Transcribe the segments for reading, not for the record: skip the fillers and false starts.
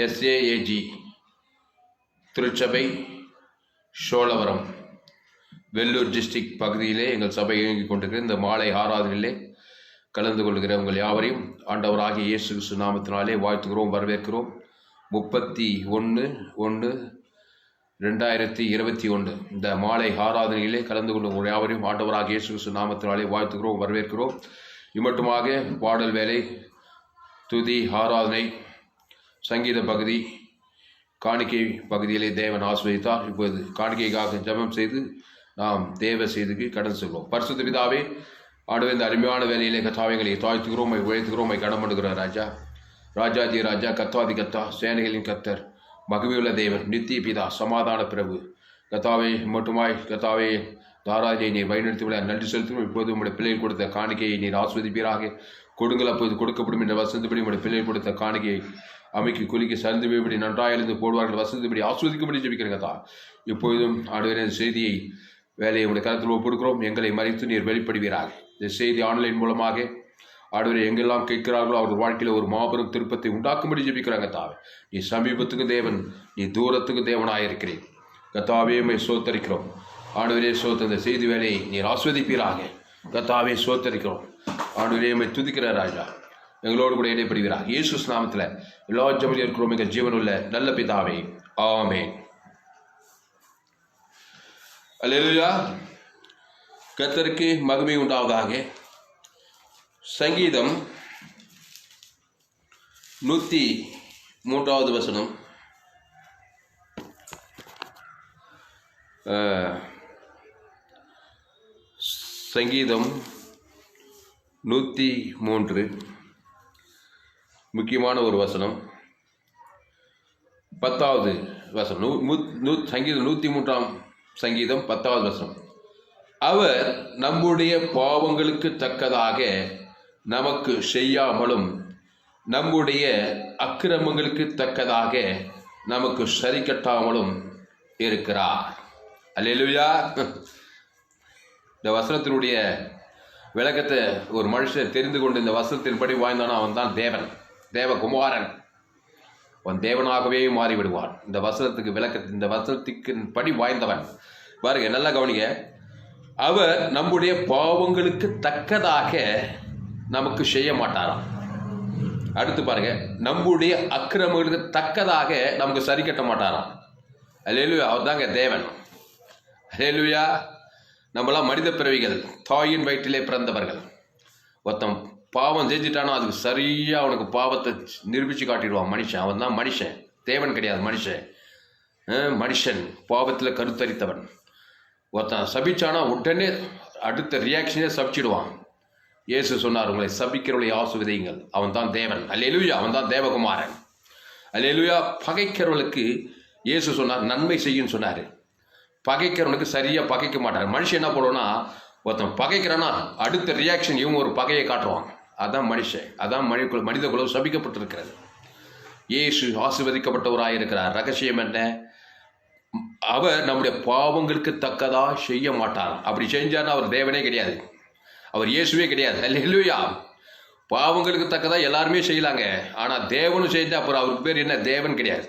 SAAG திருச்சபை Cholavaram Vellur district பகுதியிலே எங்கள் சபை இயங்கிக் கொண்டிருக்கிற இந்த மாலை ஆராதனையிலே கலந்து கொள்கிற உங்கள் யாவரையும் ஆண்டவராகிய இயேசு கிறிஸ்து நாமத்தினாலே வாழ்த்துகிறோம், வரவேற்கிறோம். 31/1/2021 இந்த மாலை ஆராதனையிலே கலந்து கொள்ளும் உங்கள் யாவரையும் ஆண்டவராகிய இயேசு கிறிஸ்து நாமத்தினாலே வாழ்த்துகிறோம், வரவேற்கிறோம். இம்மட்டுமாக பாடல் வேலை, துதி, ஆராதனை, சங்கீத பகுதி, காணிக்கை பகுதியிலே தேவன் ஆசீர்வதித்தார். இப்போது காணிக்கைக்காக ஜெபம் செய்து நாம் தேவ செய்திக்கு கடந்து செல்வோம். பரிசுத்த பிதாவே, ஆண்டவரே, இந்த அருமையான வேலையிலே கர்த்தாவே எங்களை தாழ்த்துகிறோம், உழைத்துகிறோம், கடன் பண்ணுகிறோம். ராஜாதி ராஜா, கத்தாதி கத்தா, சேனைகளின் கத்தர், மகிமையுள்ள தேவன், நித்திய பிதா, சமாதான பிரபு கத்தாவே, மட்டுமாய் கத்தாவே தாராஜை நீர் வழிநடத்தி விட நன்றி செலுத்தும். இப்போது உங்களுடைய பிள்ளைகள் கொடுத்த காணிக்கையை நீர் ஆஸ்வதிப்பீராக. கொடுங்கள், அப்போது கொடுக்கப்படும் என்ற வசந்தபடி உங்களுடைய பிள்ளைகள் கொடுத்த காணிக்கையை அமைக்கு குலுக்கி சந்திப்படி நன்றாயிருந்து போடுவார்கள், வசந்தபடி ஆஸ்வதிக்கும்படி ஜெபிக்கிறேன் கத்தா. இப்பொழுதும் ஆண்டவரே, இந்த செய்தியை வேலையை உங்களுடைய கருத்தில் ஒப்புடுக்கிறோம். எங்களை மறைத்து நீர் வெளிப்படுவீராக. இந்த செய்தி ஆன்லைன் மூலமாக ஆண்டவரே எங்கெல்லாம் கேட்கிறார்களோ அவர்கள் வாழ்க்கையில் ஒரு மாபெரும் திருப்பத்தை உண்டாக்கும்படி ஜெபிக்கிறாங்க கத்தாவே. நீ சமீபத்துக்கு தேவன், நீ தூரத்துக்கு தேவனாயிருக்கிறேன் கத்தாவே. சோத்தரிக்கிறோம் ஆண்டவரே, இந்த செய்தி வேலையை நீர் ஆஸ்வதிப்பீராக கத்தாவே. சோத்தரிக்கிறோம் ஆண்டவரே, துதிக்கிற ராஜா, எங்களோடு கூட இடைப்படுகிறார். இயேசு நாமத்தில் எல்லா ஜெபத்திலும் இருக்கிறோம் எங்கள் ஜீவனுள்ள நல்ல பிதாவே, ஆமென். அல்லேலூயா. கர்த்தருக்கு மகிமை உண்டாவதாக. சங்கீதம் 103வது வசனம். சங்கீதம் 103 முக்கியமான ஒரு வசனம். 10வது வசனம். சங்கீதம் 103ஆம் சங்கீதம் 10வது வசனம். அவர் நம்முடைய பாவங்களுக்கு தக்கதாக நமக்கு செய்யாமலும் நம்முடைய அக்கிரமங்களுக்கு தக்கதாக நமக்கு சரி கட்டாமலும் இருக்கிறார். அல்லேலூயா. இந்த வசனத்தினுடைய விளக்கத்தை ஒரு மனுஷன் தெரிந்து கொண்டு இந்த வசனத்தின்படி வாழ்ந்தானா அவன் தான் தேவன், தேவகுமாரன். அவன் தேவனாகவே மாறிவிடுவான். இந்த வசனத்துக்கு இந்த வசனத்துக்கு படி வாய்ந்தவன். பாருங்க, நல்லா கவனிங்க. அவர் நம்முடைய பாவங்களுக்கு தக்கதாக நமக்கு செய்ய மாட்டாராம். அடுத்து பாருங்க, நம்முடைய அக்கிரமங்களுக்கு தக்கதாக நமக்கு சரி கட்ட மாட்டாராம். அல்லேலூயா. அவர் தாங்க தேவன். அல்லேலூயா. நம்மளாம் மனித பிறவிகள், தாயின் வயிற்றிலே பிறந்தவர்கள். ஒருத்தன் பாவம் செஞ்சுட்டானா அதுக்கு சரியா அவனுக்கு பாவத்தை நிரூபிச்சு காட்டிடுவான் மனுஷன். அவன் தான் மனுஷன், தேவன் கிடையாது. மனுஷன் பாவத்தில் கருத்தரித்தவன். ஒருத்தன் சபிச்சானா உடனே அடுத்த ரியாக்ஷனே சபிச்சிடுவான். இயேசு சொன்னார், உங்களை சபிக்கிறவளை ஆசீர்வதியுங்கள். அவன் தான் தேவன். அல்லேலூயா. அவன் தான் தேவகுமாரன். அல்லேலூயா. பகைக்கிறவளுக்கு இயேசு சொன்னார் நன்மை செய்யும் சொன்னார். பகைக்கிறவனுக்கு சரியாக பகைக்க மாட்டார். மனுஷன் என்ன பண்ணுவோன்னா, ஒருத்தன் பகைக்கிறானா அடுத்த ரியாக்ஷன் இவங்க ஒரு பகையை காட்டுவான். அதான் மனுஷன். அதான் மனித குலம் சபிக்கப்பட்டிருக்கிறது. இயேசு ஆசீர்வதிக்கப்பட்டவராக இருக்கிறார். ரகசியம் என்ன? அவர் நம்முடைய பாவங்களுக்கு தக்கதா செய்ய மாட்டார். அப்படி செஞ்சார்னா அவர் தேவனே கிடையாது, அவர் இயேசுவே கிடையாது. அல்லேலூயா. பாவங்களுக்கு தக்கதா எல்லாருமே செய்யலாங்க, ஆனால் தேவனும் செஞ்சா அப்புறம் அவருக்கு பேர் என்ன? தேவன் கிடையாது.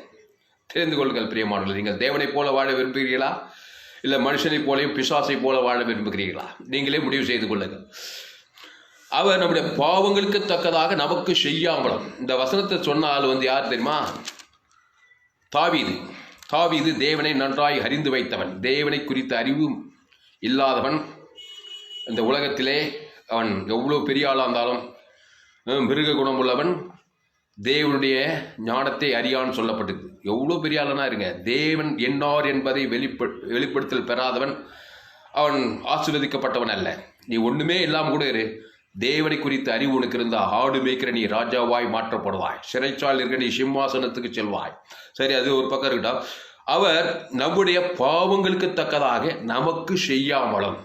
தெரிந்து கொள்ளுங்கள் பிரியமானவர்களே, நீங்கள் தேவனை போல வாழ விரும்புகிறீர்களா, இல்லை மனுஷனை போலையும் பிசாசை போல வாழ விரும்புகிறீர்களா? நீங்களே முடிவு செய்து கொள்ளுங்கள். அவர் நம்முடைய பாவங்களுக்கு தக்கதாக நமக்கு செய்யாமலும். இந்த வசனத்தை சொன்ன ஆள் யார் தெரியுமா? தாவீது தேவனை நன்றாய் அறிந்து வைத்தவன். தேவனை குறித்த அறிவு இல்லாதவன் இந்த உலகத்திலே. அவன் எவ்வளோ பெரிய ஆளாக இருந்தாலும் மிருக குணம் உள்ளவன், தேவனுடைய ஞானத்தை அறியான்னு சொல்லப்பட்டது. எவ்வளோ பெரிய ஆளனா இருங்க, தேவன் என்னார் என்பதை வெளிப்படுத்தல் பெறாதவன் அவன் ஆசீர்வதிக்கப்பட்டவன் அல்ல. நீ ஒன்றுமே இல்லாமல் கூட இரு, தேவனை குறித்த அறிவு உனக்கு இருந்தா ஆடு மேய்க்கிற நீ ராஜாவாய் மாற்றப்படுவாய், சிறைச்சால் இருக்க நீ சிம்மாசனத்துக்கு செல்வாய். சரி, அது ஒரு பக்கம் இருக்கட்டும். அவர் நம்முடைய பாவங்களுக்கு தக்கதாக நமக்கு செய்யாமலும்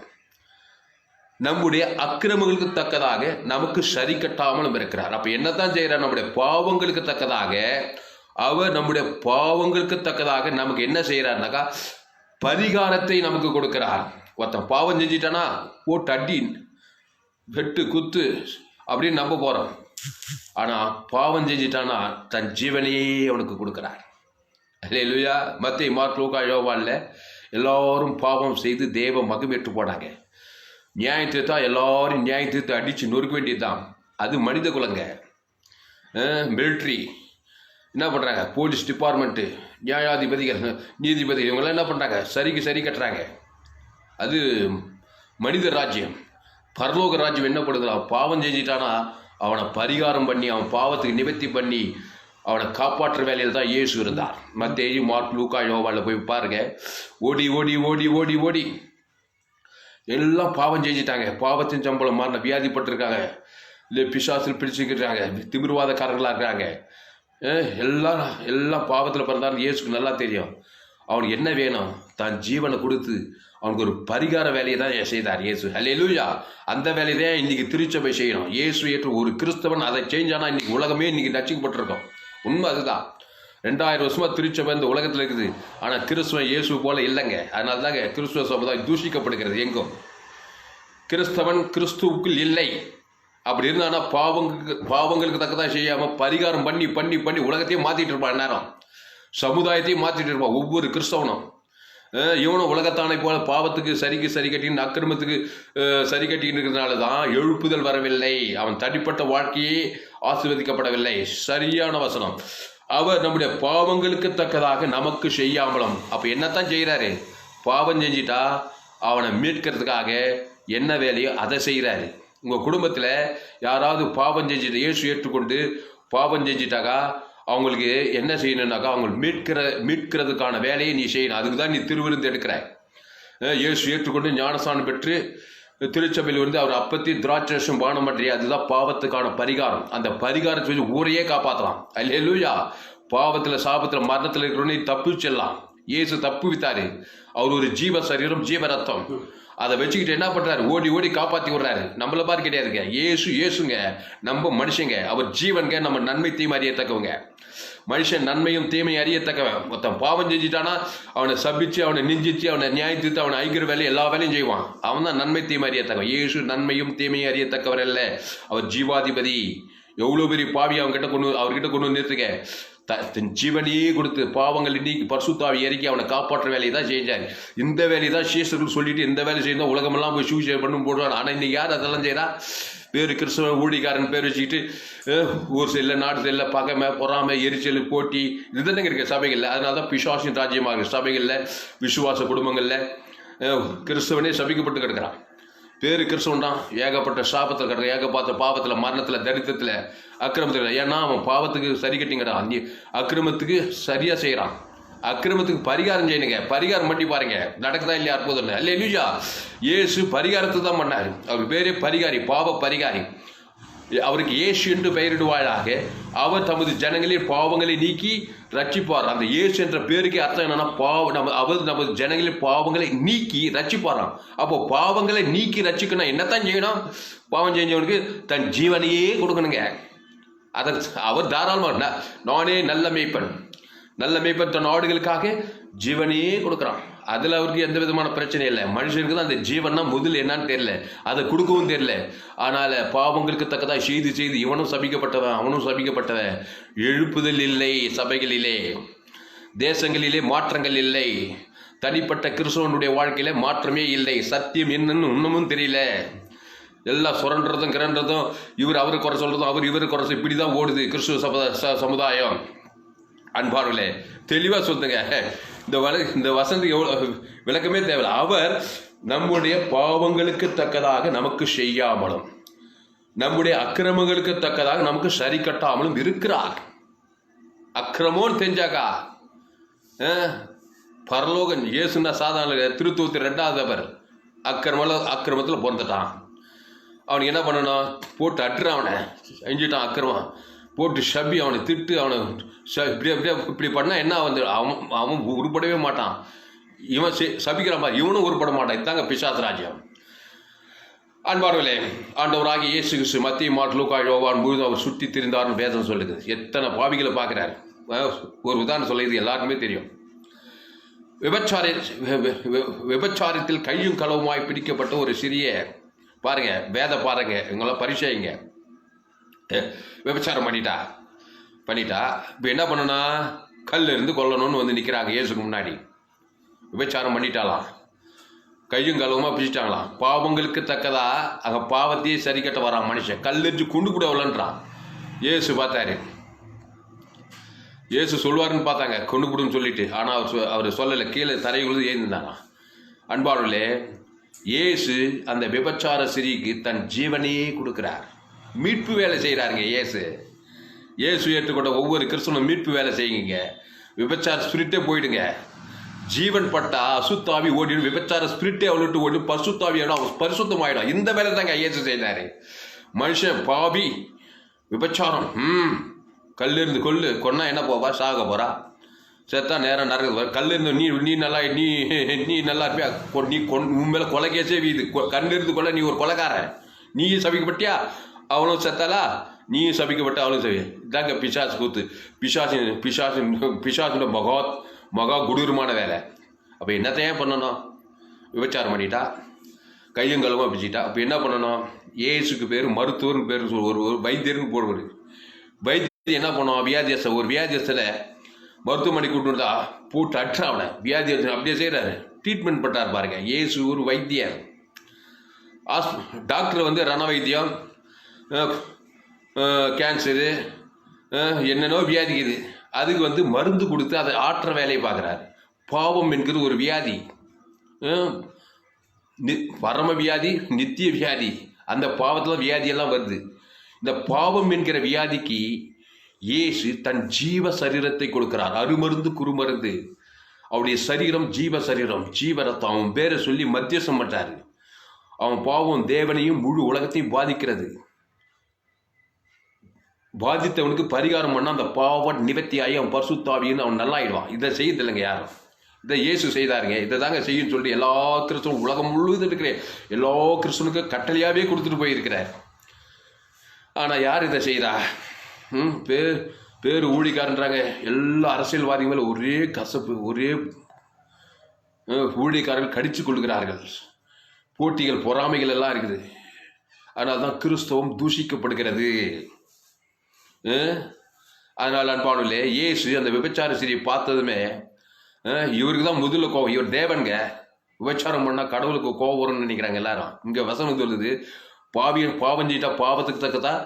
நம்முடைய அக்கிரமங்களுக்கு தக்கதாக நமக்கு சரி கட்டாமலும் இருக்கிறார். அப்ப என்னத்தான் செய்யறார்? நம்முடைய பாவங்களுக்கு தக்கதாக அவர் நம்முடைய பாவங்களுக்கு தக்கதாக நமக்கு என்ன செய்யறாருனாக்கா பரிகாரத்தை நமக்கு கொடுக்கிறார். ஒருத்தன் பாவம் செஞ்சிட்டானா போட்டு அடி வெட்டு குத்து அப்படின்னு நம்ப போகிறோம். ஆனால் பாவம் செஞ்சிட்டானா தன் ஜீவனையே அவனுக்கு கொடுக்குறார். அல்லேலூயா. மத்தேயு, மார்க், லூக்கா, யோவான்ல எல்லாரும் பாவம் செய்து தேவ மகிமையற்று போனாங்க. நியாயம் தீர்த்தா எல்லாரும் நியாயம் தீர்த்து அடித்து நொறுக்க வேண்டியதுதான். அது மனித குலங்க. மிலிட்ரி என்ன பண்ணுறாங்க, போலீஸ் டிபார்ட்மெண்ட்டு, நியாயாதிபதிகள், நீதிபதி, இவங்கெல்லாம் என்ன பண்ணுறாங்க, சரிக்கு சரி கட்டுறாங்க. அது மனித ராஜ்யம். பரலோக ராஜ்யம் என்ன பண்ணுறான், பாவம் செஞ்சிட்டானா அவனை பரிகாரம் பண்ணி அவன் பாவத்துக்கு நிவர்த்தி பண்ணி அவனை காப்பாற்றுற வேலையில் தான் இயேசு இருந்தார். மத்தேயு, மார்க், லூக்கா, யோவான்ல போய் பாருங்க. ஓடி ஓடி ஓடி ஓடி ஓடி எல்லாம் பாவம் செஞ்சிட்டாங்க. பாவத்தின் சம்பளம் மாறின வியாதிப்பட்டிருக்காங்க, இல்லை பிசாசில் பிடிச்சிக்கிறாங்க, திமிர்வாதக்காரர்களாக இருக்காங்க. எல்லாம் பாவத்தில் பிறந்தாலும் இயேசுக்கு நல்லா தெரியும் அவனுக்கு என்ன வேணும். தான் ஜீவனை கொடுத்து அவனுக்கு ஒரு பரிகார வேலையை தான் செய்தார் இயேசு. அல்லேலூயா. அந்த வேலையை தான் இன்னைக்கு திருச்சபை செய்யணும். இயேசு ஏற்று ஒரு கிறிஸ்தவன் அதை செஞ்சானா இன்னைக்கு உலகமே இன்னைக்கு ரட்சிக்கப்பட்டிருக்கோம். உண்மை அதுதான். 2000 வருஷமா திருச்சபை இந்த உலகத்தில் இருக்குது. ஆனால் கிறிஸ்துவன் இயேசு போல இல்லைங்க. அதனால தாங்க கிறிஸ்துவ சமுதாயம் தூஷிக்கப்படுகிறது. எங்கும் கிறிஸ்தவன் கிறிஸ்துவுக்குள் இல்லை. அப்படி இருந்தானா பாவங்களுக்கு தக்கதான் செய்யாமல் பரிகாரம் பண்ணி பண்ணி பண்ணி உலகத்தையும் மாற்றிட்டு இருப்பான். நேரம் சமுதாயத்தையும் மாற்றிட்டு இருப்பான். ஒவ்வொரு கிறிஸ்தவனும் இவனும் உலகத்தானை போல பாவத்துக்கு சரிக்கு சரி கட்டின்னு அக்கிரமத்துக்கு சரி கட்டின்னு இருக்கிறதுனால தான் எழுப்புதல் வரவில்லை. அவன் தனிப்பட்ட வாழ்க்கையே ஆசீர்வதிக்கப்படவில்லை. சரியான வசனம். அவர் நம்முடைய பாவங்களுக்கு தக்கதாக நமக்கு செய்யாமலும். அப்போ என்னத்தான் செய்கிறாரு, பாவம் செஞ்சிட்டா அவனை மீட்கிறதுக்காக என்ன வேலையோ அதை செய்கிறாரு. உங்கள் குடும்பத்தில் யாராவது பாவம் செஞ்சுட்டு இயேசு ஏற்றுக்கொண்டு பாவம் செஞ்சிட்டாக்கா அவங்களுக்கு என்ன செய்யணுன்னாக்கா அவங்க மீட்கிறதுக்கான வேலையை நீ செய்யணும். அதுக்கு தான் நீ திருவிருந்து எடுக்கிற. இயேசு ஏற்றுக்கொண்டு ஞானஸ்நானம் பெற்று திருச்சபையில் வந்து அவர் அப்பத்தி திராட்சரசம் பானம் பற்றிய அதுதான் பாவத்துக்கான பரிகாரம். அந்த பரிகாரத்தை வச்சு ஊரையே காப்பாற்றலாம். அல்லேலூயா. பாவத்தில் சாபத்தில் மரணத்தில் இருக்கிறவனே தப்பு செல்லாம். இயேசு தப்பு வித்தாரு. அவர் ஒரு ஜீவ சரீரம், ஜீவ ரத்தம். அதை வச்சுக்கிட்டு என்ன பண்றாரு, ஓடி ஓடி காப்பாற்றி விடுறாரு. நம்மள பாரு கிடையாதுங்க. இயேசுங்க நம்ம மனுஷங்க. அவர் ஜீவன்க. நம்ம நன்மை தீமை அறியத்தக்கவங்க. மனுஷன் நன்மையும் தீமையும் அறியத்தக்கவன். மொத்தம் பாவம் செஞ்சுட்டானா அவனை சபிச்சு அவனை நெஞ்சிச்சு அவனை நியாயத்தித்து அவனை ஐக்கிற வேலை எல்லா வேலையும் செய்வான். அவன் தான் நன்மை தீமை அறியத்தக்கவன். இயேசு நன்மையும் தீமையும் அறியத்தக்கவர் அல்ல. அவர் ஜீவாதிபதி. எவ்வளோ பெரிய பாவி அவர்கிட்ட கொண்டு நிறுத்துங்க. தன் ஜீவனையே கொடுத்து பாவங்கள் இன்னைக்கு பரிசுத்தாவி இறக்கி அவனை காப்பாற்ற வேலையை தான் செஞ்சார். இந்த வேலையை தான் சீசர்கள் சொல்லிட்டு இந்த வேலை செய்யணும் உலகமெல்லாம் போய் சுவிசேஷம் பண்ணி போடுவாங்க. ஆனால் இன்னைக்கு யார் அதெல்லாம் செய்யறா? பேர் கிறிஸ்தவ ஊழிகாரன் பேர் வச்சுக்கிட்டு ஒரு செல்ல நாடு செல்ல பகைமை பொறாமை எரிச்சல் போட்டி இதுதானே இருக்க சபைகளில். அதனால தான் பிசாசின் ராஜ்யமாக இருக்கு சபைகளில். விசுவாச குடும்பங்களில் கிறிஸ்தவனே சபிக்கப்பட்டு கிடக்கிறான். பேரு கிறிஸ்தவன் தான். ஏகப்பட்ட சாபத்தில் கிடக்க, ஏகப்பட்ட பாவத்தில், மரணத்தில், தரித்திரத்தில், அக்கிரமத்தில். ஏன்னா அவன் பாவத்துக்கு சரி கட்டிங்கிறான், அக்கிரமத்துக்கு சரியா செய்யறான். அக்கிரமத்துக்கு பரிகாரம் செய்யணுங்க. பரிகாரம் பண்ணி பாருங்க, நடக்குதா இல்லையா அற்புதம். அல்லேலூயா. இயேசு பரிகாரத்தை தான் பண்ணாரு. அவர் பேரே பரிகாரி, பாவ பரிகாரி. அவருக்கு இயேசு என்று பெயரிடுவாளாக. அவர் தமது ஜனங்களின் பாவங்களை நீக்கி ரட்சிப்பார். அந்த இயேசு என்ற பேருக்கு அர்த்தம் என்னன்னா அவர் நமது ஜனங்களின் பாவங்களை நீக்கி ரட்சிப்பாராம். அப்போ பாவங்களை நீக்கி ரட்சிக்கணும் என்னத்தான் செய்யணும்? பாவம் செஞ்சவனுக்கு தன் ஜீவனையே கொடுக்கணுங்க. அதை அவர் தாராளமாக நானே நல்ல மேய்ப்பன் தன் ஆடுகளுக்காக ஜீவனையே கொடுக்குறான். அதில் அவருக்கு எந்த விதமான பிரச்சனை இல்லை. மனுஷனுக்கு தான் அந்த ஜீவன்னா முதல் என்னன்னு தெரியல, அதை கொடுக்கவும் தெரியல. ஆனால் பாவங்களுக்கு தக்கதாக செய்து இவனும் சபிக்கப்பட்டவன் அவனும் சபிக்கப்பட்டவன். எழுப்புதல் இல்லை சபைகளிலே, தேசங்களிலே மாற்றங்கள் இல்லை. தனிப்பட்ட கிறிஸ்தவனுடைய வாழ்க்கையில மாற்றமே இல்லை. சத்தியம் என்னன்னு இன்னமும் தெரியல. எல்லாம் சுரண்டுறதும் கிரண்டுறதும், இவர் அவரு குறை சொல்றதும் அவர் இவரு குறை, இப்படி தான் ஓடுது கிறிஸ்துவ சமுதாயம். அன்பார்களே, தெளிவாக சொல்லுங்க. இந்த வசனத்துக்கு எவ்வளோ விளக்கமே தேவையில்லை. அவர் நம்முடைய பாவங்களுக்கு தக்கதாக நமக்கு செய்யாமலும் நம்முடைய அக்கிரமங்களுக்கு தக்கதாக நமக்கு சரி கட்டாமலும் இருக்கிறார். அக்கிரமோன்னு தெரிஞ்சாக்கா பரலோகன் இயேசுன்னா சாதாரண திருத்துவத்தி 2வது அவர் அக்கிரமத்தில் பிறந்துட்டான். அவனுக்கு என்ன பண்ணணும்? போட்டு அட்டுறான், அவனை செஞ்சுட்டான் அக்கிரமம், போட்டு ஷபி அவனை திட்டு, அவனை இப்படி பண்ணால் என்ன வந்து அவன் உருப்படவே மாட்டான். இவன் சபிக்கிறான் பாரு, இவனும் உருப்பட மாட்டான். இதுதாங்க பிசாசு ராஜ்யம். அன்பார்களே, ஆண்டவராகி இயேசு கிறிஸ்து மத்தேயு, மார்க், லூக்கா, யோவான் முழுதும் அவர் சுற்றி திரிந்தார்னு வேதம் சொல்லுது. எத்தனை பாவிகளை பார்க்குறாரு. ஒரு உதாரணம் சொல்ல, இது எல்லாருக்குமே தெரியும். விபச்சாரத்தில் கையும் களவுமாய் பிடிக்கப்பட்ட ஒரு சிறிய பாருங்க, வேத பாருங்க, இவங்களாம் பரிசைங்க. விபச்சாரம் பண்ணிட்டா இப்போ என்ன பண்ணனா, கல் இருந்து கொல்லணும்னு வந்து நிற்கிறாங்க இயேசுக்கு முன்னாடி. விபச்சாரம் பண்ணிட்டாலாம், கையும் கழுவுமா பிடிச்சிட்டாங்களாம். பாவங்களுக்கு தக்கதா அங்கே பாவத்தையே சரி கட்ட வரான் மனுஷன். கல்லெறிஞ்சு குண்டு கூட விளன்றான். இயேசு பார்த்தாரு. இயேசு சொல்வாருன்னு பார்த்தாங்க கொண்டு கொடுன்னு சொல்லிட்டு. ஆனால் அவர் சொல்லலை, கீழே தரையுள்ளது ஏந்தினாராம். அன்பாளர்களே, இயேசு அந்த விபச்சார ஸ்திரீக்கு தன் ஜீவனையே கொடுக்கிறார். மீட்பு வேலை செய்கிறாருங்க இயேசு. இயேசு ஏற்றுக்கொண்ட ஒவ்வொரு கிறிஸ்தவனும் மீட்பு வேலை செய்யுங்க. விபச்சார ஸ்பிரிட்டே போயிடுங்க. ஜீவன் பட்டா அசுத்தாவி ஓடிடும். விபச்சார ஸ்பிரிட்டே அவள்கிட்ட ஓடி பரிசுத்தாவி பரிசுத்தம் ஆயிடும். இந்த வேலை தாங்க இயேசு செய்தாரு. மனுஷன் பாவி, விபச்சாரம், கல்லிருந்து கொன்னா என்ன போவா, சாக போறா, செத்தா நேரம் நரக. கல்லிருந்து நீ நல்லா நீ நல்லா இருப்பியா, நீ உன் மேல கொலை கேசே வீது. கண்ணிருந்து கொள்ள நீ ஒரு கொலைக்காரன், நீ சபிக்கப்பட்டியா, அவளும் செத்தாலா, நீ சபிக்கப்பட்ட அவளும் சபி. இதாங்க பிசாசு கூத்து. பிசாசுட மகா குடூரமான வேலை. அப்போ என்னத்தையே பண்ணணும்? விபச்சாரம் பண்ணிட்டா, கையும் கழுவா பிடிச்சிட்டா. அப்போ என்ன பண்ணணும்? ஏசுக்கு பேர் மருத்துவர்னு பேர், ஒரு வைத்தியர்னு போடுவார். வைத்தியம் என்ன பண்ணுவோம்? வியாதியஸ்த ஒரு வியாதியஸ்தில் மருத்துவமனை கூட்டு வந்தா போட்டு அற்ற அவனை வியாதியஸ்தன் அப்படியே செய்கிறாரு. ட்ரீட்மெண்ட் பண்ணுறாரு பாருங்க. ஏசு ஒரு வைத்தியர். டாக்டர் வந்து ரண வைத்தியம், கேன்சரு, என்னென்னோ வியாதிக்குது, அதுக்கு வந்து மருந்து கொடுத்து அதை ஆற்ற வேலையை பார்க்குறாரு. பாவம் என்கிறது ஒரு வியாதி, பரம வியாதி, நித்திய வியாதி. அந்த பாவத்தில் வியாதியெல்லாம் வருது. இந்த பாவம் என்கிற வியாதிக்கு இயேசு தன் ஜீவ சரீரத்தை கொடுக்கிறார். அருமருந்து குறுமருந்து. அவருடைய சரீரம் ஜீவ சரீரம், ஜீவ ரத்தம். அவன் பேரை சொல்லி மத்தியசம் பண்றாரு. அவன் பாவம் தேவனையும் முழு உலகத்தையும் பாதிக்கிறது. பாதித்தவனுக்கு பரிகாரம் பண்ண அந்த பாவ நிவர்த்தியாகி அவன் பரிசுத்தாவின்னு அவன் நல்லாயிடுவான். இதை செய்யதில்லைங்க யாரும். இதை இயேசு செய்தாருங்க. இதை தாங்க செய்யுன்னு சொல்லிட்டு எல்லா கிறிஸ்தவனும் உலகம் முழுவதும் இருக்கிற எல்லா கிறிஸ்தவனுக்கும் கட்டளையாகவே கொடுத்துட்டு போயிருக்கிறார். ஆனால் யார் இதை செய்கிறா? பேர் ஊழிக்காரன்றாங்க. எல்லா அரசியல்வாதிகள் மேலே ஒரே கசப்பு, ஒரே ஊழியக்காரர்கள் கடிச்சு கொள்கிறார்கள். போட்டிகள், பொறாமைகள் எல்லாம் இருக்குது. அதனால தான் கிறிஸ்தவம் தூஷிக்கப்படுகிறது. அதனால் அன்பானுலே, இயேசு அந்த விபச்சார ஸ்திரியை பார்த்ததுமே இவருக்கு தான் முதல்ல கோவம். இவர் தேவன்க, விபச்சாரம் பண்ணால் கடவுளுக்கு கோவம் வரும்னு நினைக்கிறாங்க எல்லாரும். இங்கே வசனம் சொல்லுது, பாவம் செய்யிட்டா பாவத்துக்கு தக்கதான்